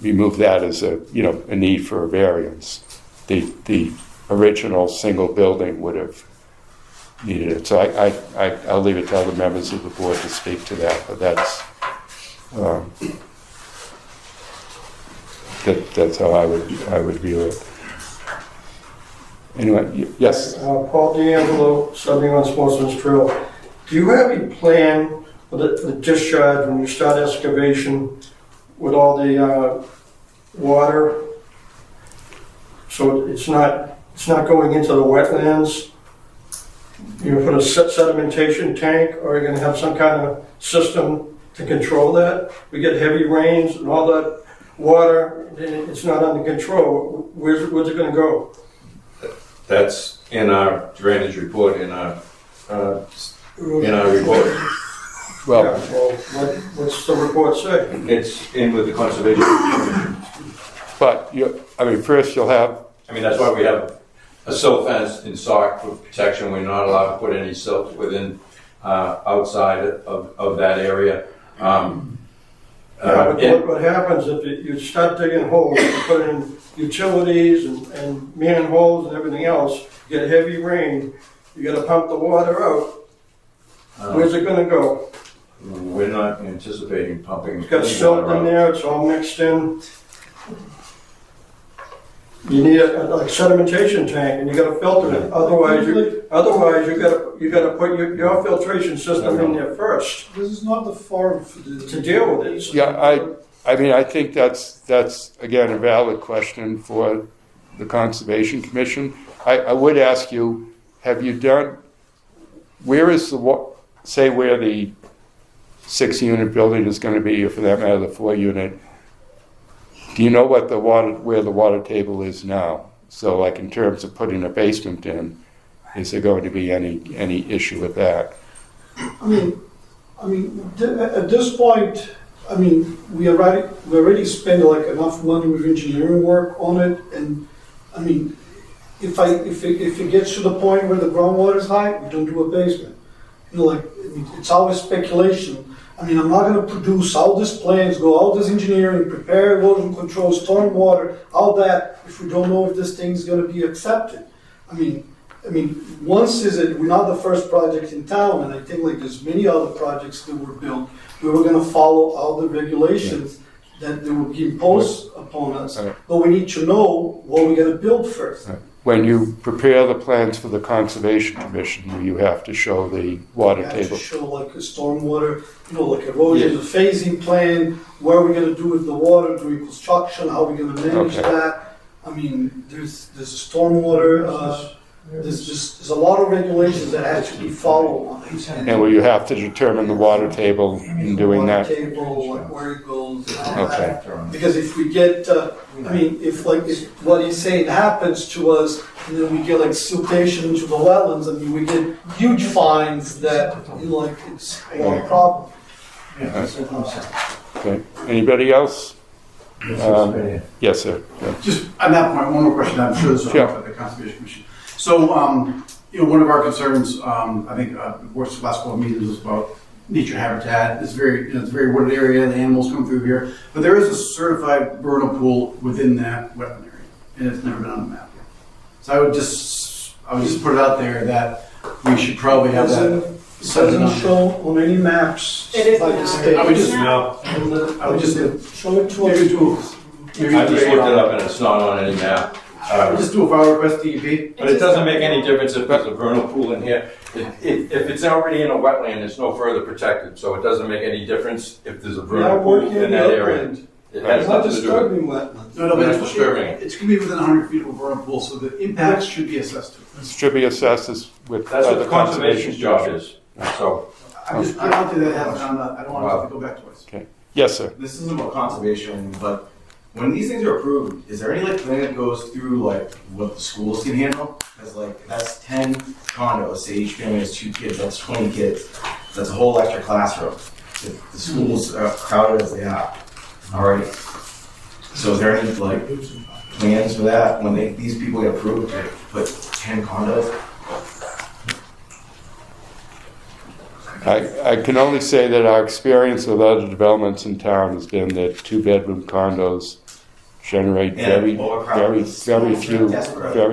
remove that as a need for a variance. The original single building would have needed it. So I'll leave it to other members of the board to speak to that, but that's how I would view it. Anyway, yes. Paul D'Angelo, 71 Sportsman's Trail. Do you have a plan for the discharge when you start excavation with all the water? So it's not going into the wetlands? You put a sedimentation tank, or are you going to have some kind of system to control that? We get heavy rains and all that water, it's not under control. Where's it going to go? that's in our drainage report, in our report. Well, what's the report say? It's in with the conservation. But first you'll have. That's why we have a silt fence in SOC for protection. We're not allowed to put any silt within, outside of that area. What happens if you start digging holes, you put in utilities and manholes and everything else, you get heavy rain, you got to pump the water out. Where's it going to go? We're not anticipating pumping. It's got silt in there, it's all mixed in. You need a sedimentation tank, and you got to filter it. Otherwise, you got to put your filtration system in there first. This is not the forum to deal with it. Yeah, I think that's again a valid question for the Conservation Commission. I would ask you, have you done? Where is where the 6-unit building is going to be, or for that matter, the 4-unit, do you know what where the water table is now? So, like in terms of putting a basement in, is there going to be any issue with that? At this point, we already spent like enough money with engineering work on it, and if it gets to the point where the groundwater is high, we don't do a basement. It's always speculation. I'm not going to produce all these plans, go all this engineering, prepare erosion control, stormwater, all that, if we don't know if this thing's going to be accepted. We're not the first project in town, and I think like there's many other projects that were built. We were going to follow all the regulations that they will be imposed upon us, but we need to know what we're going to build first. When you prepare the plans for the Conservation Commission, you have to show the water We have table. to show like a stormwater, like erosion, the phasing plan, what we're going to do with the water during construction, how we're going to manage that. There's a stormwater. There's a lot of regulations that have to be followed. And will you have to determine the water table in doing that? Water table, like where it goes. Okay. Because if we get, if what he's saying happens to us, and then we get like siltation into the wetlands, we get huge fines that, it's a problem. Okay. Anybody else? Yes, sir. Yeah. Just on that point, one more question. I'm sure this will help at the Conservation Commission. So, one of our concerns, I think, of course, the last couple of meetings was about nature habitat. It's it's a very wooded area. The animals come through here, but there is a certified vernal pool within that wetland area, and it's never been on the map yet. So I would just put it out there that we should probably have that. It doesn't show on any maps by the state. I would just show it to us. I just looked it up and it's not on any map. Just do a file request DEP. But it doesn't make any difference if there's a vernal pool in here. If it's already in a wetland, it's no further protected, so it doesn't make any difference if there's a vernal pool in that area. It has nothing to do with it. Wetlands. No, but it's disturbing it. It's going to be within 100 feet of a vernal pool, so the impacts should be assessed to it. Should be assessed as with That's what the conservation's job is. So I don't think that happens on that. I don't want it to go back twice. Okay. Yes, sir. This isn't about conservation, but when these things are approved, is there any plan that goes through what the schools can handle? Because that's 10 condos, say each family has 2 kids, that's 20 kids. That's a whole extra classroom. If the schools are crowded as they are already. So is there any plans for that when these people get approved to put 10 condos? I can only say that our experience with other developments in town has been that 2-bedroom condos generate very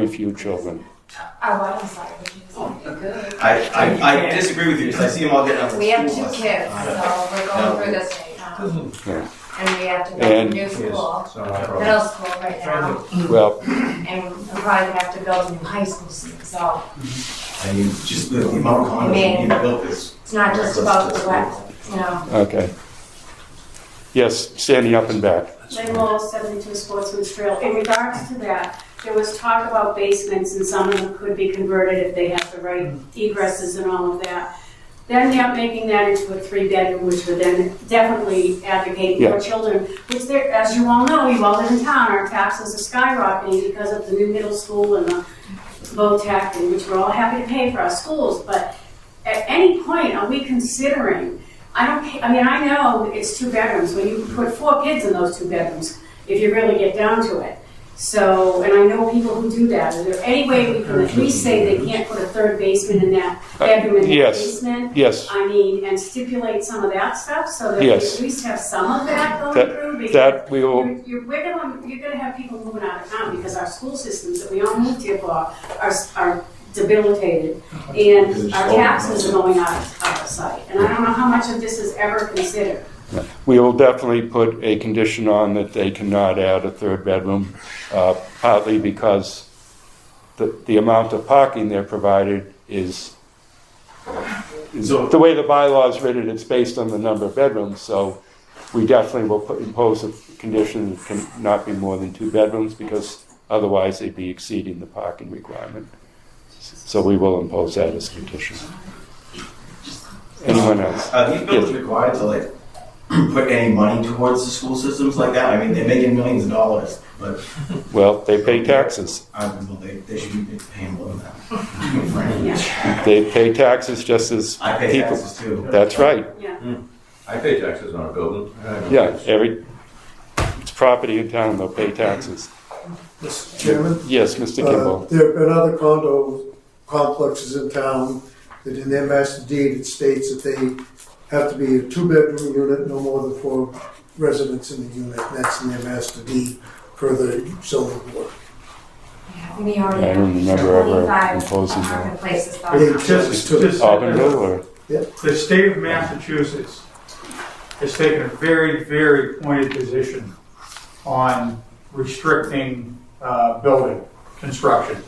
few children. I'm sorry, which is good. I disagree with you because I see them all getting up. We have 2 kids, so we're going through this right now. Yeah. And we have to build a new school, middle school right now. Well, and we'll probably have to build a new high school soon, so. Just the amount of condos that need built is. It's not just about the wet, okay. Yes, standing up and back. Lynn Wall, 72 Sportsman's Trail. In regards to that, there was talk about basements and some of them could be converted if they have the right egresses and all of that. Then you're making that into a 3-bedroom, which would then definitely advocate for children, which there, as you all know, you all live in town, our taxes are skyrocketing because of the new middle school and the VOTEC, and which we're all happy to pay for our schools, but at any point, are we considering, I know it's 2 bedrooms, when you put 4 kids in those 2 bedrooms, if you really get down to it. So, and I know people who do that. Is there any way we can at least say they can't put a 3rd basement in that bedroom in that basement? Yes. And stipulate some of that stuff so that we at least have some of that going through? Because that we will. You're going to have people moving out of town because our school systems that we all moved here for are debilitated, and our taxes are going out of sight. And I don't know how much of this is ever considered. We will definitely put a condition on that they cannot add a 3rd bedroom, partly because the amount of parking they're provided is the way the bylaw is written. It's based on the number of bedrooms, so we definitely will impose a condition that can not be more than 2 bedrooms because otherwise they'd be exceeding the parking requirement. So we will impose that as a condition. Anyone else? Are these buildings required to like put any money towards the school systems like that? I mean, they're making millions of dollars, but Well, they pay taxes. well, they should be paying more than that. They pay taxes just as I pay people. taxes too. That's right. I pay taxes on a building. Yeah, it's property in town, they'll pay taxes. Mr. Chairman? Yes, Mr. Kimball. There have been other condo complexes in town that in their master deed it states that they have to be a 2-bedroom unit, no more than 4 residents in the unit, and that's in their master deed per the zoning board. We already I don't remember ever imposing apartment that. places though. Just Auburndale or? the state of Massachusetts has taken a very, very pointed position on restricting building construction.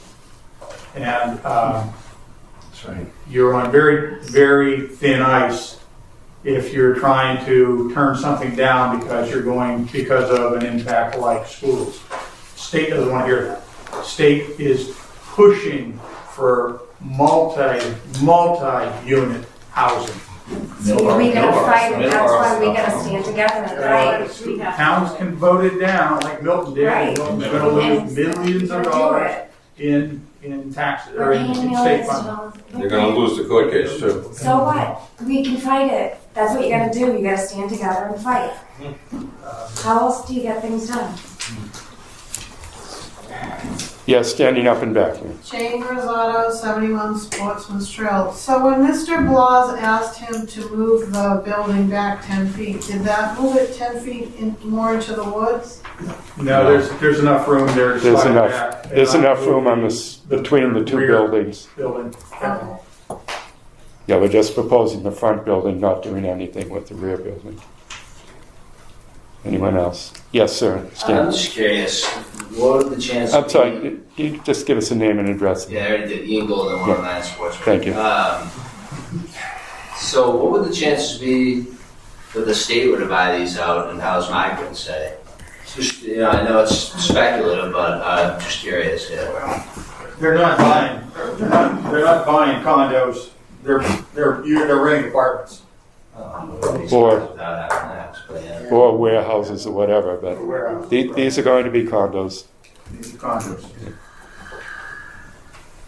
And That's right. you're on very, very thin ice if you're trying to turn something down because of an impact like schools. State doesn't want to hear that. State is pushing for multi-unit housing. So we gotta fight it, that's why we gotta stand together, right? We have Towns can vote it down, like Milton did. Right. Milton's gonna lose millions of dollars in taxes, or in state funding. You're gonna lose the court case too. So what? We can fight it. That's what you gotta do. You gotta stand together and fight. How else do you get things done? Yes, standing up and back. Chambers Auto, 71 Sportsman's Trail. So when Mr. Blas asked him to move the building back 10 feet, did that move it 10 feet more into the woods? No, there's enough room there to There's slide enough, back. there's enough room on between the two rear buildings. Building. Okay. Yeah, we're just proposing the front building, not doing anything with the rear building. Anyone else? Yes, sir. I'm just curious, what are the chances? I'm sorry, you just give us a name and address. Yeah, I already did. Ian Golden, 109 Sports. Thank you. So what would the chances be that the state were to buy these out and house migrants, say? Just, I know it's speculative, but I'm just curious. Yeah. They're not buying condos. They're renting apartments. Or warehouses or whatever, but these are going to be condos. These are condos.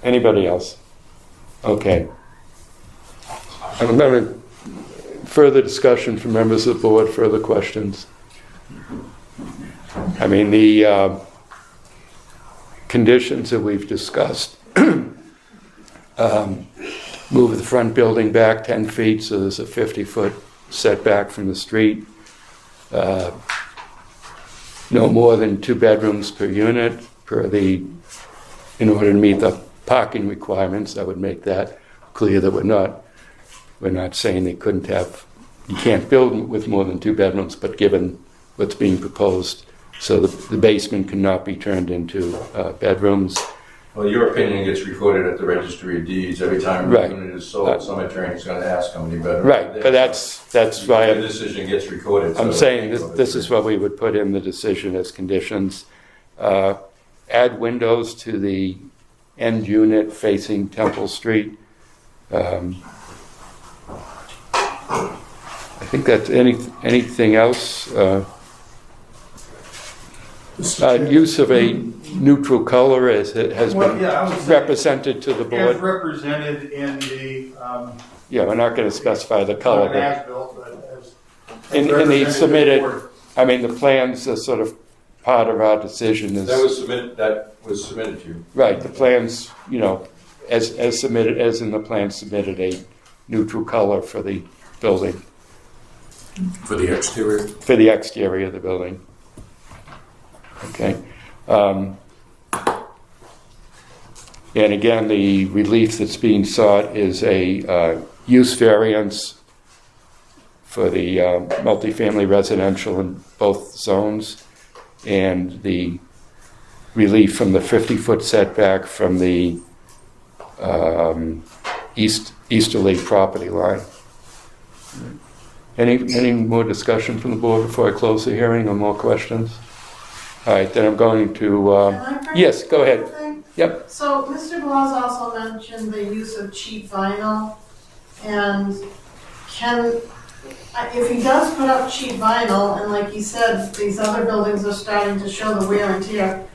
Anybody else? Okay. I'm going to further discussion from members of the board, further questions. I mean, the conditions that we've discussed, move the front building back 10 feet so there's a 50-foot setback from the street. No more than 2 bedrooms per unit in order to meet the parking requirements. I would make that clear that we're not saying you can't build with more than 2 bedrooms, but given what's being proposed, so the basement cannot be turned into bedrooms. Well, your opinion gets recorded at the Registry of Deeds every time a unit is sold. Some attorney's going to ask how many bedrooms. Right, but that's why the decision gets recorded. I'm saying this is what we would put in the decision as conditions. Add windows to the end unit facing Temple Street. I think that's anything else. Use of a neutral color as it has been represented to the board. As represented in the. Yeah, we're not going to specify the color. In the submitted, I mean, the plans are sort of part of our decision. That was submitted to you. Right, the plans, as submitted, as in the plan submitted a neutral color for the building. For the exterior? For the exterior of the building. Okay. And again, the relief that's being sought is a use variance for the multifamily residential in both zones, and the relief from the 50-foot setback from the easterly property line. Any more discussion from the board before I close the hearing, or more questions? All right, then I'm going to, yes, go ahead. Yep. So Mr. Blas also mentioned the use of cheap vinyl, and if he does put up cheap vinyl, and like you said, these other buildings are starting to show the wear and tear,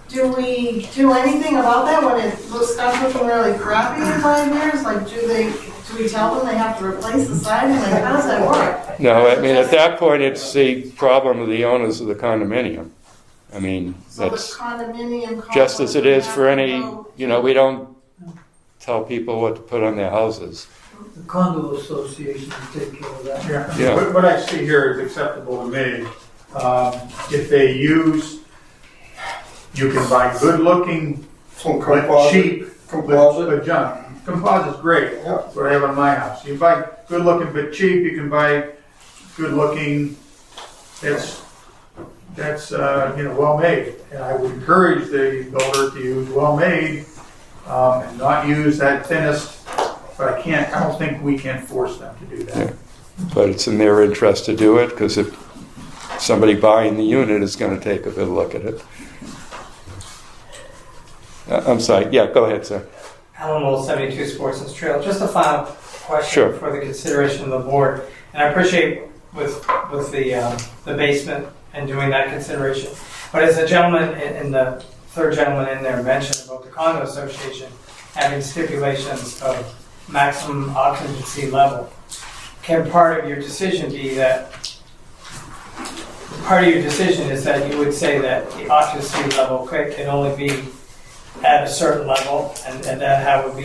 do we do anything about that when it starts looking really crappy in 5 years? Like, do we tell them they have to replace the siding? Like, how does that work? No, I mean, at that point, it's the problem of the owners of the condominium. I mean, So that's the condominium just as it is for any, complex we don't tell people what to put on their houses. The condo association take care of that. Yeah. What I see here is acceptable to me. If they use, you can buy good-looking, but cheap, but junk. Composite's great. That's what I have on my house. You buy good-looking but cheap. You can buy good-looking that's well-made. And I would encourage the builder to use well-made and not use that thinnest. But I don't think we can force them to do that. Yeah. But it's in their interest to do it, because if somebody buying the unit is going to take a good look at it. I'm sorry. Yeah, go ahead, sir. Alan Mold, 72 Sportsman's Trail. Just a final question Sure. for the consideration of the board. And I appreciate with the basement and doing that consideration. But as the gentleman in the third gentleman in there mentioned about the condo association having stipulations of maximum occupancy level, can part of your decision be that is that you would say that the occupancy level can only be at a certain level, and that would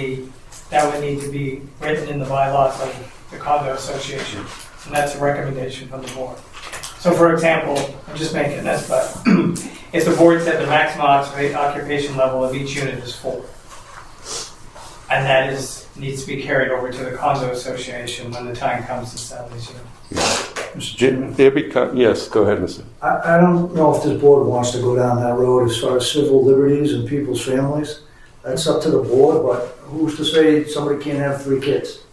need to be written in the bylaws of the condo association, and that's a recommendation from the board. So, for example, I'm just making this, but if the board said the maximum occupation level of each unit is 4, and that needs to be carried over to the condo association when the time comes to sell these units. Yes, go ahead, Mr. I don't know if this board wants to go down that road as far as civil liberties and people's families. That's up to the board, but who's to say somebody can't have 3 kids?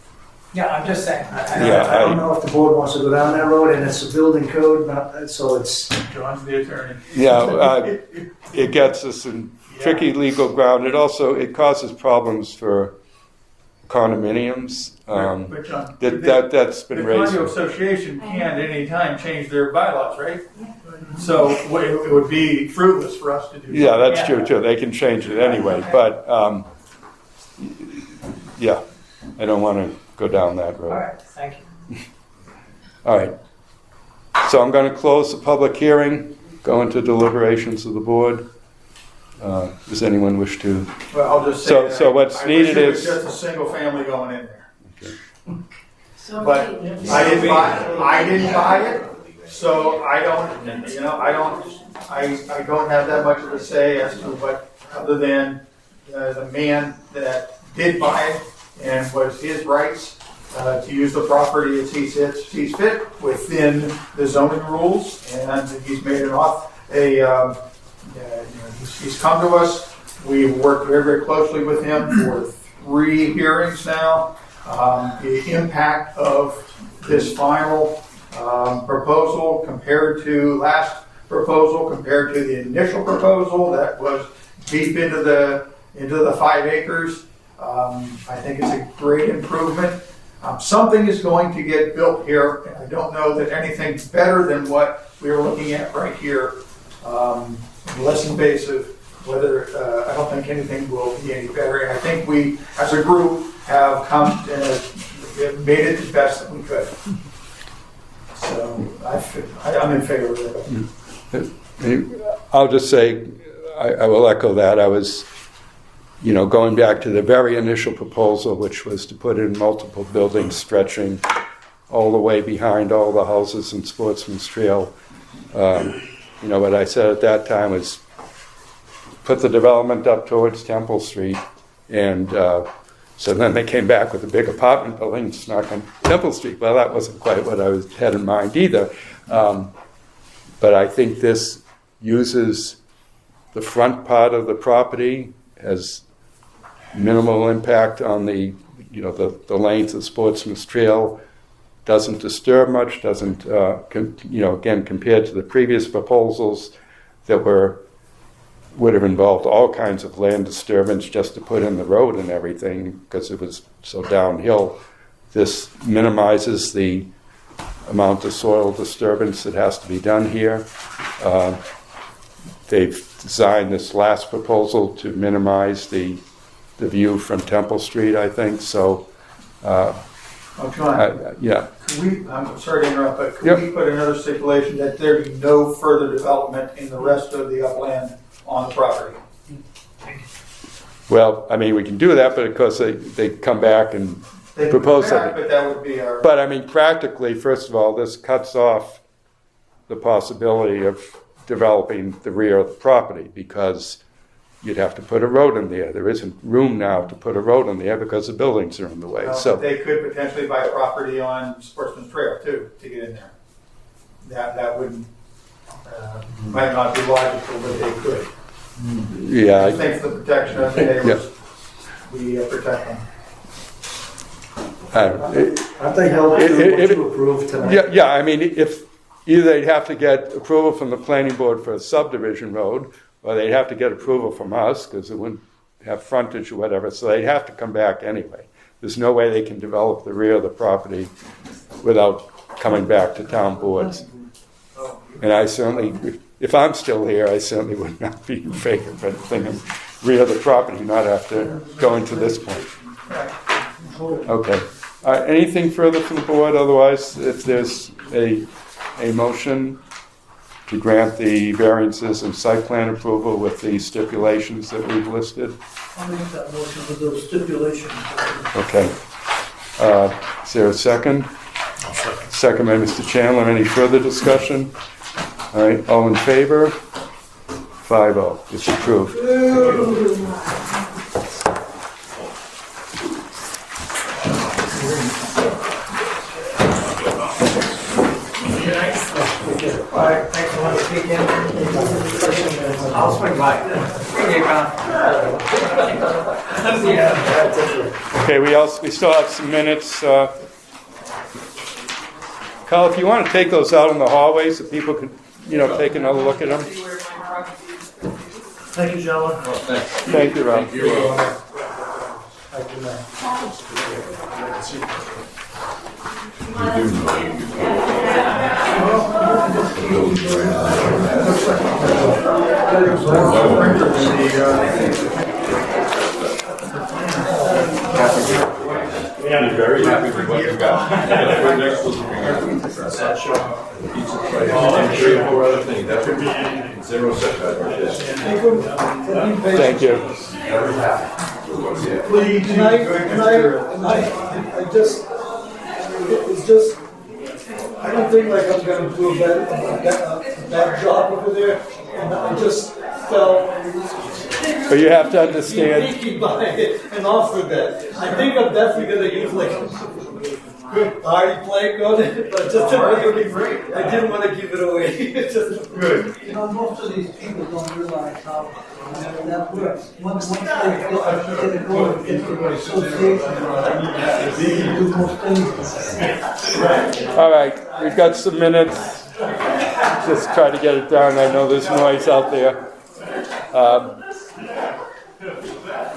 Yeah, I'm just saying. I don't know if the board wants to go down that road, and it's a building code, so it's... John's the attorney. Yeah, it gets us in tricky legal ground. It causes problems for condominiums. But John, that's been raised. The condo association can at any time change their bylaws, right? So it would be fruitless for us to do. Yeah, that's true too. They can change it anyway, but yeah, I don't want to go down that road. All right, thank you. All right. So I'm going to close the public hearing, go into deliberations of the board. Does anyone wish to? Well, I'll just say so what's needed is just a single family going in there. Okay. But I didn't buy it, so I don't have that much of a say as to what, other than the man that did buy it and was his rights to use the property as he sees fit within the zoning rules, and he's made an he's come to us. We've worked very, very closely with him for 3 hearings now. The impact of this final proposal compared to last proposal, compared to the initial proposal that was deep into the 5 acres. I think it's a great improvement. Something is going to get built here, and I don't know that anything's better than what we are looking at right here. Less invasive. Whether I don't think anything will be any better, and I think we, as a group, have come and made it the best that we could. So I'm in favor of it. I'll just say, I will echo that. I was, going back to the very initial proposal, which was to put in multiple buildings stretching all the way behind all the houses in Sportsman's Trail. What I said at that time was put the development up towards Temple Street, and so then they came back with a big apartment building stuck on Temple Street. Well, that wasn't quite what I had in mind either. But I think this uses the front part of the property, has minimal impact on the lanes of Sportsman's Trail, doesn't disturb much, doesn't, again, compared to the previous proposals that were would have involved all kinds of land disturbance just to put in the road and everything because it was so downhill. This minimizes the amount of soil disturbance that has to be done here. They've designed this last proposal to minimize the view from Temple Street, I think. So, John, yeah. I'm sorry to interrupt, but could we put another stipulation that there be no further development in the rest of the upland on the property? Well, I mean, we can do that, but of course they come back and propose something. But that would be our... But I mean, practically, first of all, this cuts off the possibility of developing the rear of the property because you'd have to put a road in there. There isn't room now to put a road in there because the buildings are in the way. Well, so they could potentially buy property on Sportsman's Trail too to get in there. That wouldn't might not be logical, but they could. Yeah, I think for the protection of the neighbors, we protect them. Aren't they held to what you approved tonight? Yeah. I mean, if either they'd have to get approval from the planning board for a subdivision road, or they'd have to get approval from us because it wouldn't have frontage or whatever. So they'd have to come back anyway. There's no way they can develop the rear of the property without coming back to town boards. And I certainly, if I'm still here, I certainly would not be in favor of anything rear of the property, not after going to this point. Okay. Anything further from the board? Otherwise, if there's a motion to grant the variances and site plan approval with the stipulations that we've listed. I'll make that motion with those stipulations. Okay. Is there a second? Second by Mr. Chandler. Any further discussion? All right. All in favor? 5-0. It's approved. All right, thanks for letting me speak in. I'll swing by. Okay, we still have some minutes. Kyle, if you want to take those out in the hallway so people can, take another look at them. Thank you, gentlemen. Thank you, Rob. Be very happy with what you got. Next was three or four other things. That would be zero setback. Thank you. Please, and it's just, I don't think like I'm gonna do a bad job over there, and I just felt. But you have to understand. Sneaky by it and offer that. I think I'm definitely gonna use like a good party plank on it, but just I didn't want to give it away. It's just good. Most of these people don't realize how that works. Once they get it going, it's an association. All right, we've got some minutes. Just try to get it done. I know there's noise out there.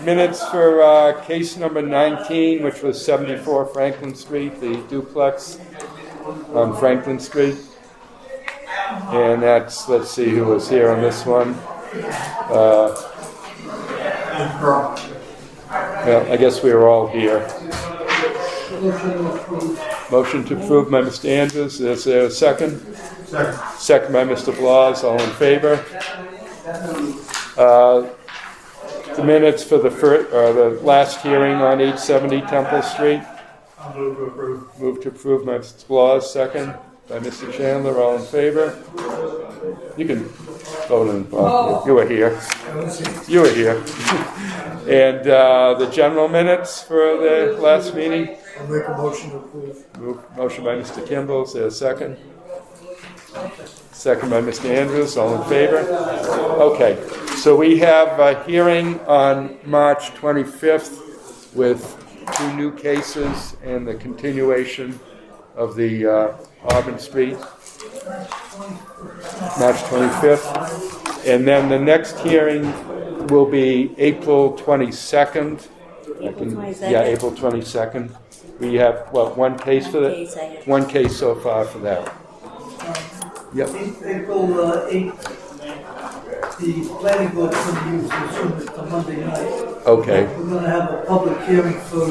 Minutes for case number 19, which was 74 Franklin Street, the duplex on Franklin Street. And that's, let's see who was here on this one. Well, I guess we were all here. Motion to approve by Mr. Andrews. Is there a second? Second by Mr. Blas. All in favor? The minutes for the last hearing on 870 Temple Street. I'll move to approve. Move to approve by Mr. Blas. Second by Mr. Chandler. All in favor? You can vote in. Well, you were here. You were here. And the general minutes for the last meeting. I'll make a motion to approve. Motion by Mr. Kimball. Is there a second? Second by Mr. Andrews. All in favor? Okay. So we have a hearing on March 25th with 2 new cases and the continuation of the Auburn Street March 25th. And then the next hearing will be April 22nd. April 22nd? Yeah, April 22nd. We have, one case for that? One case so far for that. Yep. April 8th, the planning board's going to use the Zoom it's a Monday night. Okay. We're going to have a public hearing for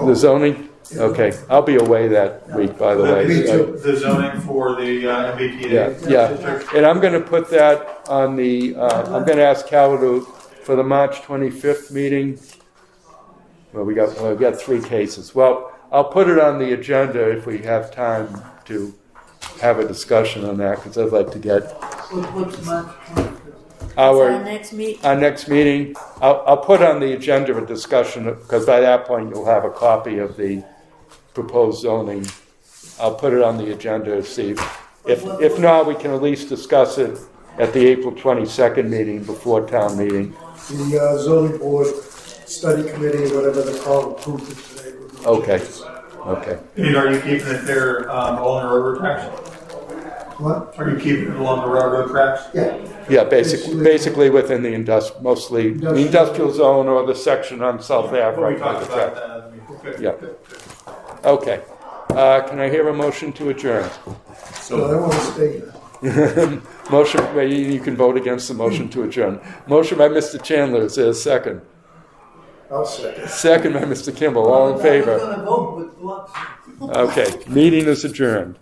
The zoning? Okay. I'll be away that week, by the way. The zoning for the MBTA. Yeah. And I'm going to put that on the, I'm going to ask Cal for the March 25th meeting. Well, we got 3 cases. Well, I'll put it on the agenda if we have time to have a discussion on that, because I'd like to get what's March 25th? our next meeting. Our next meeting. I'll put on the agenda a discussion, because by that point you'll have a copy of the proposed zoning. I'll put it on the agenda to see if not, we can at least discuss it at the April 22nd meeting before town meeting. The zoning board study committee, whatever they call it, approved it today. Okay. And are you keeping it there along the railroad tracks? What? Are you keeping it along the railroad tracks? Yeah. Yeah, basically within the mostly the industrial zone or the section on South Ave. Well, we Right by talked the about track. that. Yeah. Okay. Can I hear a motion to adjourn? So I want to stay. Motion. You can vote against the motion to adjourn. Motion by Mr. Chandler. Is there a second? I'll second. Second by Mr. Kimball. All in favor? I'm going to vote with blocks. Okay. Meeting is adjourned.